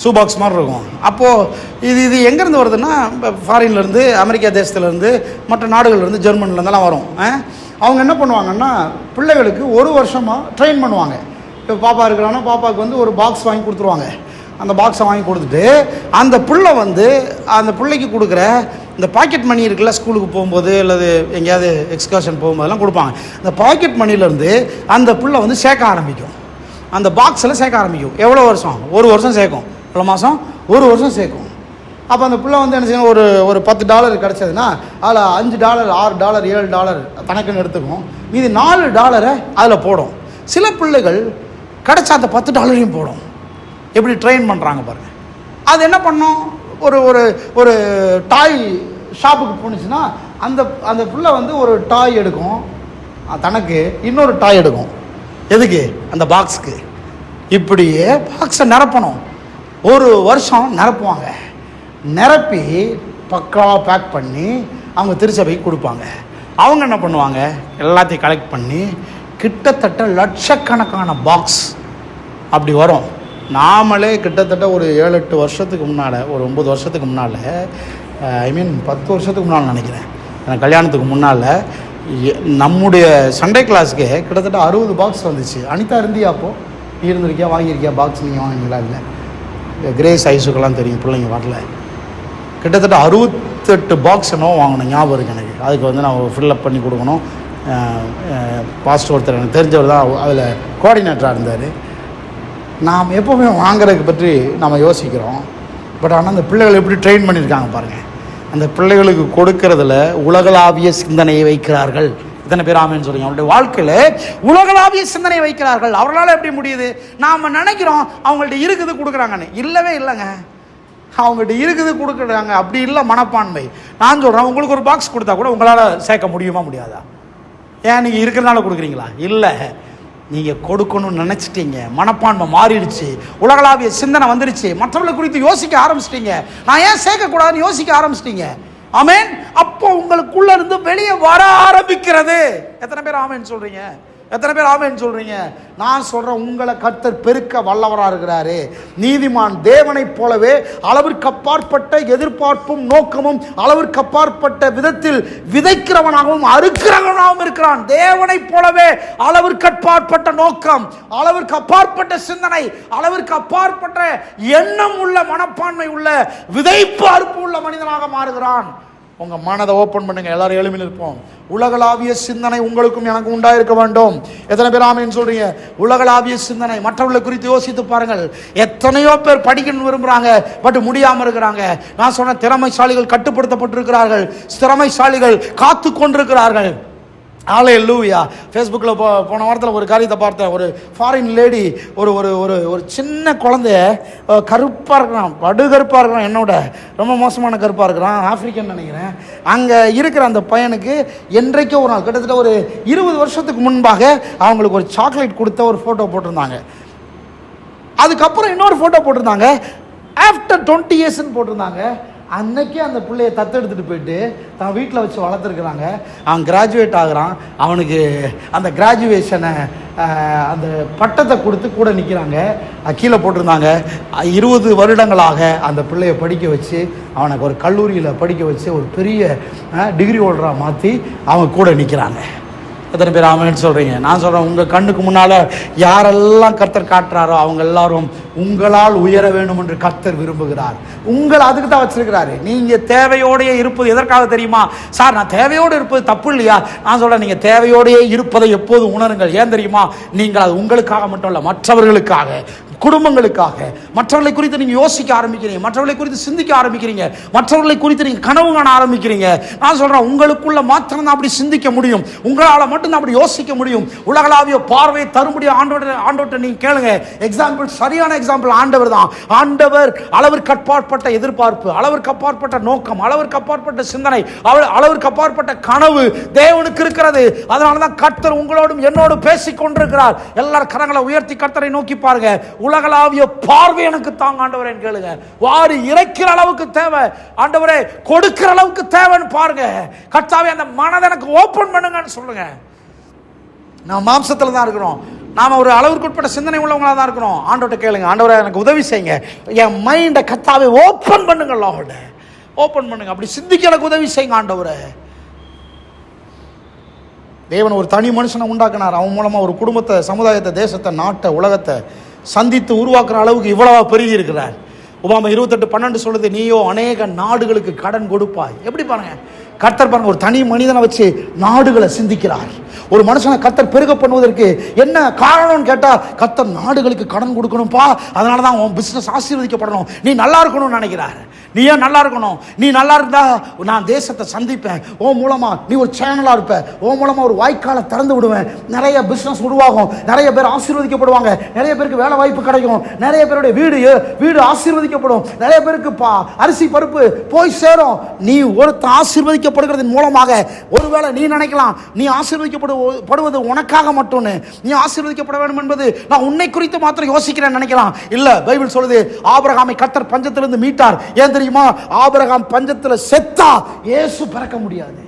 ஷூ பாக்ஸ் மாதிரி இருக்கும். அப்போது இது எங்கேருந்து வருதுன்னா, இப்போ ஃபாரின்லேருந்து, அமெரிக்கா தேசத்துலேருந்து, மற்ற நாடுகள்லேருந்து, ஜெர்மனிலேருந்துலாம் வரும். அவங்க என்ன பண்ணுவாங்கன்னா, பிள்ளைகளுக்கு 1 வருஷமாக ட்ரெயின் பண்ணுவாங்க. இப்போ பாப்பா இருக்கிறான்னா பாப்பாவுக்கு வந்து ஒரு பாக்ஸ் வாங்கி கொடுத்துருவாங்க. அந்த பாக்ஸை வாங்கி கொடுத்துட்டு அந்த பிள்ளை வந்து அந்த பிள்ளைக்கு கொடுக்குற இந்த பாக்கெட் மணி இருக்குல்ல, ஸ்கூலுக்கு போகும்போது அல்லது எங்கேயாவது எக்ஸ்கர்ஷன் போகும்போதெல்லாம் கொடுப்பாங்க. அந்த பாக்கெட் மணிலேருந்து அந்த பிள்ளை வந்து சேர்க்க ஆரம்பிக்கும். அந்த பாக்ஸில் சேர்க்க ஆரம்பிக்கும். எவ்வளோ வருஷம்? 1 வருஷம் சேர்க்கும். எவ்வளோ மாதம்? 1 வருஷம் சேர்க்கும். அப்போ அந்த பிள்ளை வந்து என்ன செய்யணும்? ஒரு $10 கிடச்சதுன்னா அதில் $5, $6, $7 தனக்குன்னு எடுத்துக்கும். மீதி $4 அதில் போடும். சில பிள்ளைகள் கிடச்சா அந்த $10 போடும். எப்படி ட்ரெயின் பண்ணுறாங்க பாருங்கள். அது என்ன பண்ணும்? ஒரு டாய் ஷாப்புக்கு போணுச்சுன்னா அந்த பிள்ளை வந்து ஒரு டாய் எடுக்கும். தனக்கு இன்னொரு டாய் எடுக்கும். எதுக்கு? அந்த பாக்ஸுக்கு. இப்படியே பாக்ஸை நிரப்பணும். 1 வருஷம் நிரப்புவாங்க. நிரப்பி பக்காவாக பேக் பண்ணி அவங்க திருச்சபைக்கு கொடுப்பாங்க. அவங்க என்ன பண்ணுவாங்க? எல்லாத்தையும் கலெக்ட் பண்ணி கிட்டத்தட்ட லட்சக்கணக்கான பாக்ஸ் அப்படி வரும். நாமளே கிட்டத்தட்ட ஒரு 7-8 வருஷத்துக்கு முன்னால், ஒரு 9 வருஷத்துக்கு முன்னால், 10 வருஷத்துக்கு முன்னால் நினைக்கிறேன், எனக்கு கல்யாணத்துக்கு முன்னால் நம்முடைய சண்டே கிளாஸுக்கு கிட்டத்தட்ட 60 பாக்ஸ் வந்துச்சு. அனிதா இருந்தியா? அப்போது நீ இருந்திருக்கியா? வாங்கியிருக்கியா பாக்ஸ்? நீங்கள் வாங்கினீங்களா? இல்லை, கிரேஸ் ஐஸுக்கெல்லாம் தெரியும், பிள்ளைங்க வரல. கிட்டத்தட்ட 68 பாக்ஸ் என்னவோ வாங்கணும், ஞாபகம் இருக்குது எனக்கு. அதுக்கு வந்து நான் ஃபில்லப் பண்ணி கொடுக்கணும். பாஸ்டர் ஒருத்தர் எனக்கு தெரிஞ்சவர் தான் அதில் கோஆர்டினேட்டராக இருந்தார். நாம் எப்போவுமே வாங்குறதுக்கு பற்றி நம்ம யோசிக்கிறோம். பட் ஆனால் அந்த பிள்ளைகள் எப்படி ட்ரெயின் பண்ணியிருக்காங்க பாருங்கள். அந்த பிள்ளைகளுக்கு கொடுக்கறதுல உலகளாவிய சிந்தனையை வைக்கிறார்கள். இத்தனை பேர் ஆமென் சொல்லுங்க. அவங்களுடைய வாழ்க்கையில் உலகளாவிய சிந்தனையை வைக்கிறார்கள். அவர்களால் எப்படி முடியுது? நாம் நினைக்கிறோம் அவங்கள்ட்ட இருக்குது கொடுக்குறாங்கன்னு. இல்லவே இல்லைங்க. அவங்ககிட்ட இருக்குது கொடுக்குறாங்க. அப்படி இல்லை மனப்பான்மை. நான் சொல்கிறேன், உங்களுக்கு ஒரு பாக்ஸ் கொடுத்தா கூட உங்களால் சேர்க்க முடியுமா? முடியாதா? ஏன் நீங்கள் இருக்கிறதுனால கொடுக்குறீங்களா? இல்லை, நீங்கள் கொடுக்கணும்னு நினச்சிட்டீங்க. மனப்பான்மை மாறிடுச்சு. உலகளாவிய சிந்தனை வந்துடுச்சு. மற்றவர்களை குறித்து யோசிக்க ஆரம்பிச்சிட்டீங்க. நான் ஏன் சேர்க்கக்கூடாதுன்னு யோசிக்க ஆரம்பிச்சிட்டீங்க. ஆமென். அப்போ உங்களுக்குள்ள இருந்து வெளியே வர ஆரம்பிக்கிறது. எத்தனை பேர் ஆமென் சொல்கிறீங்க? எத்தனை பேர் ஆமென் சொல்றீங்க? நான் சொல்றேன், உங்களை கர்த்தர் பெருக்க வல்லவராக இருக்கிறாரு. நீதிமான் தேவனைப் போலவே அளவிற்கு அப்பாற்பட்ட எதிர்பார்ப்பும் நோக்கமும் அளவிற்கு அப்பாற்பட்ட விதத்தில் விதைக்கிறவனாகவும் அறுக்கிறவனாகவும் இருக்கிறான். தேவனைப் போலவே அளவிற்கு அப்பாற்பட்ட நோக்கம், அளவிற்கு அப்பாற்பட்ட சிந்தனை, அளவிற்கு அப்பாற்பட்ட எண்ணம் உள்ள மனப்பான்மை உள்ள விதைப்பு அறுப்பு உள்ள மனிதனாக மாறுகிறான். உங்க மனதை ஓப்பன் பண்ணுங்க. எல்லாரும் எழுப்பில் இருப்போம். உலகளாவிய சிந்தனை உங்களுக்கும் எனக்கும் உண்டாயிருக்க வேண்டும். எத்தனை பேர் ஆமென் சொல்றீங்க? உலகளாவிய சிந்தனை. மற்றவர்களை குறித்து யோசித்து பாருங்கள். எத்தனையோ பேர் படிக்கணும்னு விரும்புறாங்க, பட் முடியாம இருக்கிறாங்க. நான் சொன்ன திறமைசாலிகள் கட்டுப்படுத்தப்பட்டிருக்கிறார்கள், திறமைசாலிகள் காத்து கொண்டிருக்கிறார்கள். ஹல்லேலூயா. ஃபேஸ்புக்கில் போன வாரத்தில் ஒரு காரியத்தை பார்த்தேன். ஒரு ஃபாரின் லேடி, ஒரு ஒரு ஒரு ஒரு சின்ன குழந்தைய, கருப்பாக இருக்கிறான், படுகருப்பாக இருக்கிறான், என்னோட ரொம்ப மோசமான கருப்பாக இருக்கிறான், ஆப்பிரிக்கன் நினைக்கிறேன். அங்கே இருக்கிற அந்த பையனுக்கு என்றைக்கோ ஒரு நாள், கிட்டத்தட்ட ஒரு 20 வருஷத்துக்கு முன்பாக அவங்களுக்கு ஒரு சாக்லேட் கொடுத்த ஒரு ஃபோட்டோ போட்டிருந்தாங்க. அதுக்கப்புறம் இன்னொரு ஃபோட்டோ போட்டிருந்தாங்க, ஆஃப்டர் 20 இயர்ஸ்ன்னு போட்டிருந்தாங்க. அன்னைக்கே அந்த பிள்ளையை தத்தெடுத்துட்டு போயிட்டு தான் வீட்டில் வச்சு வளர்த்துருக்குறாங்க. அவன் கிராஜுவேட் ஆகுறான். அவனுக்கு அந்த கிராஜுவேஷனை அந்த பட்டத்தை கொடுத்து கூட நிற்கிறாங்க. கீழே போட்டிருந்தாங்க, 20 வருடங்களாக அந்த பிள்ளையை படிக்க வச்சு அவனுக்கு ஒரு கல்லூரியில் படிக்க வச்சு ஒரு பெரிய டிகிரி ஹோல்டராக மாற்றி அவங்க கூட நிற்கிறாங்க. எத்தனை பேர் ஆமென் சொல்கிறீங்க? நான் சொல்கிறேன், உங்கள் கண்ணுக்கு முன்னால் யாரெல்லாம் கர்த்தர் காட்டுறாரோ அவங்க எல்லாரும் உங்களால் உயர வேண்டும் என்று கர்த்தர் விரும்புகிறார். உங்களை அதுக்கு தான் வச்சிருக்கிறாரு. நீங்கள் தேவையோடையே இருப்பது எதற்காக தெரியுமா? சார், நான் தேவையோடு இருப்பது தப்பு இல்லையா? நான் சொல்கிறேன், நீங்கள் தேவையோடையே இருப்பதை எப்போது உணருங்கள். ஏன் தெரியுமா? நீங்கள் அது உங்களுக்காக மட்டும் இல்லை, மற்றவர்களுக்காக, குடும்பங்களுக்காக, மற்றவர்களை குறித்து நீங்கள் யோசிக்க ஆரம்பிக்கிறீங்க, மற்றவர்களை குறித்து சிந்திக்க ஆரம்பிக்கிறீங்க, மற்றவர்களை குறித்து நீங்கள் கனவு காண ஆரம்பிக்கிறீங்க. நான் சொல்கிறேன், உங்களுக்குள்ள மாத்திரம் தான் அப்படி சிந்திக்க முடியும், உங்களால் மட்டும்தான் அப்படி யோசிக்க முடியும். உலகளாவிய பார்வை தரும்படி ஆண்டவர்கிட்ட நீங்கள் கேளுங்க. எக்ஸாம்பிள், சரியான எக்ஸாம்பிள் ஆண்டவர் தான். ஆண்டவர் அளவிற்கு அப்பாற்பட்ட எதிர்பார்ப்பு, அளவிற்கு அப்பாற்பட்ட நோக்கம், அளவிற்கு அப்பாற்பட்ட சிந்தனை, அளவிற்கு அப்பாற்பட்ட கனவு தேவனுக்கு இருக்கிறது. அதனால தான் கர்த்தர் உங்களோடும் என்னோடு பேசிக் கொண்டிருக்கிறார். எல்லாரும் கரங்களை உயர்த்தி கர்த்தரை நோக்கி பாருங்க. உலகளாவிய பார்வை எனக்கு தாங்க ஆண்டவரே கேளுங்க. வாரி இறைக்கிற அளவுக்கு தேவை ஆண்டவரே, கொடுக்கிற அளவுக்கு தேவைன்னு பாருங்க. கர்த்தாவே, அந்த மனதை எனக்கு ஓபன் பண்ணுங்கன்னு சொல்லுங்க. நான் மாம்சத்தில் தான் இருக்கிறோம், நாம ஒரு அளவுக்கு உட்பட்ட சிந்தனை உள்ளவங்களா தான் இருக்கிறோம். ஆண்டவர்கிட்ட கேளுங்க, ஆண்டவரே எனக்கு உதவி செய்யுங்க, என் மைண்டை கர்த்தாவே ஓபன் பண்ணுங்க, லார்ட் ஓபன் பண்ணுங்க, அப்படி சிந்திக்க எனக்கு உதவி செய்யுங்க ஆண்டவரே. தேவன் ஒரு தனி மனுஷனை உண்டாக்குனார். அவன் மூலமா ஒரு குடும்பத்தை, சமுதாயத்தை, தேசத்தை, நாட்டை, உலகத்தை சந்தித்து உருவாக்குற அளவுக்கு இவ்வளவா பெருகி இருக்கிறார். உபாமா 28:12 சொல்லுது, நீயோ அநேக நாடுகளுக்கு கடன் கொடுப்பாய். எப்படி பாருங்க, கர்த்தர் பாருங்க, ஒரு தனி மனிதனை வச்சு நாடுகளை சிந்திக்கிறார். ஒரு மனுஷனை கர்த்தர் பெருக பண்ணுவதற்கு என்ன காரணம்னு கேட்டா, கர்த்தர் நாடுகளுக்கு கடன் கொடுக்கணும்ப்பா, அதனாலதான் உன் பிசினஸ் ஆசீர்வதிக்கப்படணும், நீ நல்லா இருக்கணும்னு நினைக்கிறார். நீ ஏன் நல்லா இருக்கணும்? நீ நல்லா இருந்தா நான் தேசத்தை சந்திப்பேன், ஓ மூலமா நீ ஒரு சேனலா இருப்ப, ஓ மூலமா ஒரு வாய்க்காலை திறந்து விடுவேன், நிறைய பிசினஸ் உருவாகும், நிறைய பேர் ஆசீர்வதிக்கப்படுவாங்க, நிறைய பேருக்கு வேலை வாய்ப்பு கிடைக்கும், நிறைய பேருடைய வீடு ஆசீர்வதிக்கப்படும், நிறைய பேருக்கு அரிசி பருப்பு போய் சேரும். நீ ஒருத்த ஆசீர்வதிக்கப்படுகிறதன் மூலமாக ஒருவேளை நீ நினைக்கலாம், நீ ஆசீர்வதிக்கப்படுவது உனக்காக மட்டும்னு, நீ ஆசீர்வதிக்கப்பட வேண்டும் என்பது நான் உன்னை குறித்து மாத்திரம் யோசிக்கிறேன்னு நினைக்கலாம். இல்ல, பைபிள் சொல்லுது, ஆபிரகாமை கர்த்தர் பஞ்சத்திலிருந்து மீட்டார். ஏன் தெரியுமா? ஆபிரகாம் பஞ்சத்தில் செத்தா இயேசு பிறக்க முடியாது.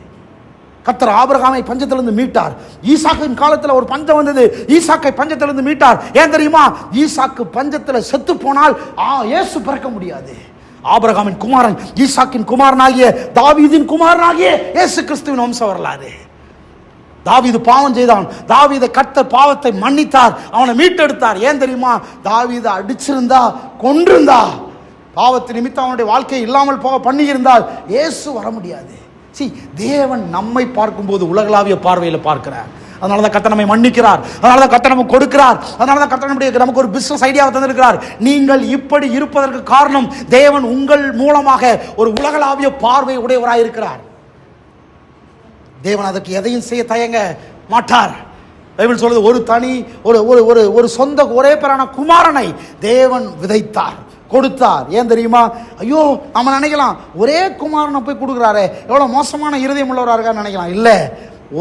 கர்த்தர் ஆபிரகாமை பஞ்சத்திலிருந்து மீட்டார். ஈசாக்கின் காலத்தில் ஒரு பஞ்சம் வந்தது, ஈசாக்கை பஞ்சத்திலிருந்து மீட்டார். ஏன் தெரியுமா? ஈசாக்கு பஞ்சத்தில் செத்து போனால் இயேசு பிறக்க முடியாது. ஆபிரகாமின் குமாரன், ஈசாக்கின் குமாரனாகிய தாவீதின் குமாரனாகிய இயேசு கிறிஸ்துவின் வம்ச வரலாறு. தாவீது பாவம் செய்தான், தாவீதை கர்த்தர் பாவத்தை மன்னித்தார், அவனை மீட்டெடுத்தார். ஏன் தெரியுமா? தாவீதை அடிச்சிருந்தா, கொன்றிருந்தா, பாவத்தை நிமித்தம் அவனுடைய வாழ்க்கையை இல்லாமல் போக பண்ணியிருந்தால் இயேசு வர முடியாது. தேவன் நம்மை பார்க்கும்போது உலகளாவிய பார்வையில் பார்க்கிறார். அதனால தான் கர்த்தர் நம்மை மன்னிக்கிறார், அதனால தான் கர்த்தர் நமக்கு கொடுக்கிறார், அதனால தான் கர்த்தர் நமக்கு ஒரு பிசினஸ் ஐடியாவை தந்திருக்கிறார். நீங்கள் இப்படி இருப்பதற்கு காரணம் தேவன் உங்கள் மூலமாக ஒரு உலகளாவிய பார்வை உடையவராக இருக்கிறார். தேவன் அதற்கு எதையும் செய்ய தயங்க மாட்டார். பைபிள் சொல்லுது, ஒரு தனி ஒரு சொந்த ஒரே பேரான குமாரனை தேவன் விதைத்தார், கொடுத்தார். ஏன் தெரியுமா? ஐயோ, நம்ம நினைக்கலாம் ஒரே குமாரனை போய் கொடுக்குறாரு, எவ்வளோ மோசமான இருதயம் உள்ளவராக இருக்கான்னு நினைக்கலாம். இல்லை,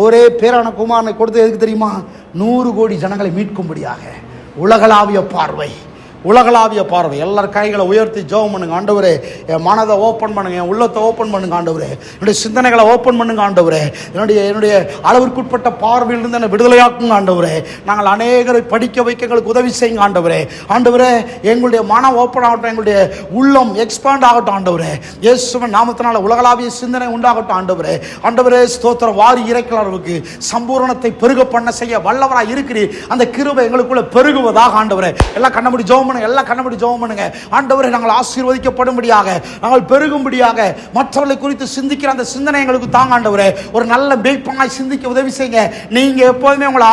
ஒரே பேரான குமாரனை கொடுத்து எதுக்கு தெரியுமா? 100 கோடி ஜனங்களை மீட்கும்படியாக. உலகளாவிய பார்வை, உலகளாவிய பார்வை. எல்லாரும் கைகளை உயர்த்தி ஜெபம் பண்ணுங்க. ஆண்டவரே, என் மனதை ஓப்பன் பண்ணுங்க, என் உள்ளத்தை ஓப்பன் பண்ணுங்க ஆண்டவரே, என்னுடைய சிந்தனைகளை ஓப்பன் பண்ணுங்க ஆண்டவரே, என்னுடைய அளவிற்குட்பட்ட பார்வையிலிருந்து என்னை விடுதலையாக்குங்க ஆண்டவரே. நாங்கள் அநேகரை படிக்க வைக்க எங்களுக்கு உதவி செய்யுங்க ஆண்டவரே. ஆண்டவரே, எங்களுடைய மனம் ஓப்பன் ஆகட்டும், எங்களுடைய உள்ளம் எக்ஸ்பாண்ட் ஆகட்டும் ஆண்டவரே. இயேசுவின் நாமத்தினால உலகளாவிய சிந்தனை உண்டாகட்டும் ஆண்டவரே. ஆண்டவரே ஸ்தோத்திரம். வாரி இறைக்கிற அளவுக்கு சம்பூரணத்தை பெருக பண்ண செய்ய வல்லவராக இருக்கிறீர். அந்த கிருபை எங்களுக்குள்ள பெருகுவதாக ஆண்டவரே. எல்லாம் கண்ணமுடி ஜெபம் பண்ணுங்க, எல்லாம் கண்ணமுடி ஜெபம் பண்ணுங்க. ஆண்டவரே, நாங்கள் ஆசீர்வதிக்கப்படும்படியாக, நாங்கள் பெருகும்படியாக, மற்றவர்களை குறித்து சிந்திக்கிற அந்த சிந்தனை எங்களுக்கு தாங்க ஆண்டவரே. ஒரு நல்ல மேய்ப்பனாய் சிந்திக்க உதவி செய்யுங்க. நீங்க எப்போதுமே உங்களை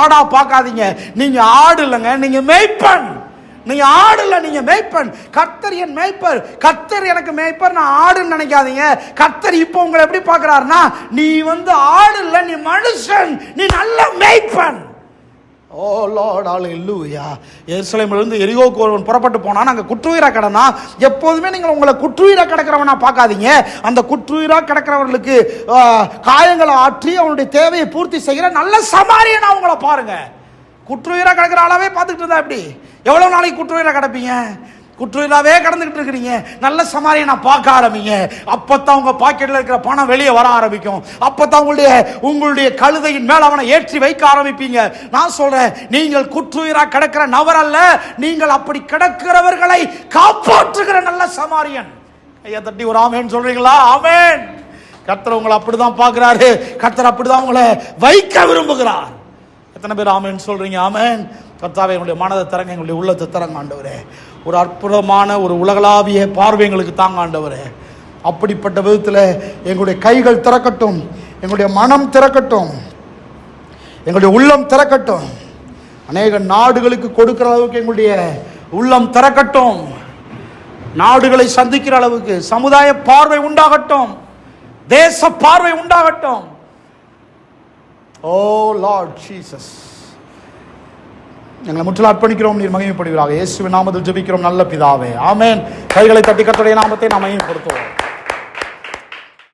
ஆடா பார்க்காதீங்க. நீங்க ஆடு இல்லைங்க, நீங்க மேய்ப்பன். நீங்க ஆடு இல்ல, நீங்க மேய்ப்பன். கர்த்தர் என் மேய்ப்பர், கர்த்தர் எனக்கு மேய்ப்பர், நான் ஆடுன்னு நினைக்காதீங்க. கர்த்தர் இப்போ உங்களை எப்படி பார்க்கிறாருன்னா, நீ ஆடு இல்ல, நீ மனுஷன், நீ நல்ல மேய்ப்பன். ஓ லார்ட், ஹல்லேலூயா. எருசலேமிலிருந்து எரிகோவுக்கு ஒருவன் புறப்பட்டு போனா, நாங்கள் குற்றுயிரா கிடனா. எப்போதுமே நீங்கள் உங்களை குற்றுயிரா கிடக்கிறவனா பார்க்காதீங்க. அந்த குற்றுயிரா கிடக்கிறவர்களுக்கு காயங்களை ஆற்றி அவனுடைய தேவையை பூர்த்தி செய்கிற நல்ல சமாரியனா அவங்கள பாருங்க. குற்றுயிரா கிடக்கிற ஆளாவே பார்த்துக்கிட்டு இருந்தா எப்படி? எவ்வளவு நாளைக்கு குற்றுயிரா கிடப்பீங்க? குற்றுயிராவே கடந்துகிட்டு இருக்கிறீங்க. நல்ல சமாரியனா பார்க்க ஆரம்பிங்க. அப்பத்தான் உங்க பாக்கெட்ல இருக்கிற பணம் வெளியே வர ஆரம்பிக்கும். அப்பத்தான் உங்களுடைய கழுதையின் மேல் அவனை ஏற்றி வைக்க ஆரம்பிப்பீங்க. நான் சொல்றேன், நீங்கள் குற்றுயிரா கிடக்கிற நபர் அல்ல, நீங்கள் அப்படி கிடக்கிறவர்களை காப்பாற்றுகிற நல்ல சமாரியன். கையை தட்டி ஒரு ஆமேன் சொல்றீங்களா? ஆமேன். கர்த்தர் உங்களை அப்படிதான் பார்க்கிறாரு. கர்த்தர் அப்படிதான் உங்களை வைக்க விரும்புகிறார். எத்தனை பேர் ஆமேன் சொல்றீங்க? ஆமேன். கர்த்தாவே, எங்களுடைய மனதை தரங்க, எங்களுடைய உள்ளத்தை தரங்க ஆண்டவரே. ஒரு அற்புதமான ஒரு உலகளாவிய பார்வை எங்களுக்கு தாங்க ஆண்டவரே. அப்படிப்பட்ட விதத்தில் எங்களுடைய கைகள் திறக்கட்டும், எங்களுடைய மனம் திறக்கட்டும், எங்களுடைய உள்ளம் திறக்கட்டும். அநேக நாடுகளுக்கு கொடுக்கிற அளவுக்கு எங்களுடைய உள்ளம் திறக்கட்டும். நாடுகளை சந்திக்கிற அளவுக்கு சமுதாய பார்வை உண்டாகட்டும், தேச பார்வை உண்டாகட்டும். ஓ லார்ட் ஜீசஸ், எங்களை முற்றிலும் அர்ப்பணிக்கிறோம். நீர் மகிமைப்படுவீராக. இயேசுவின் நாமத்தில் ஜெபிக்கிறோம் நல்ல பிதாவே. ஆமென். கைகளை தட்டி கர்த்தருடைய நாமத்தை நாம் மகிமைப்படுத்துவோம்.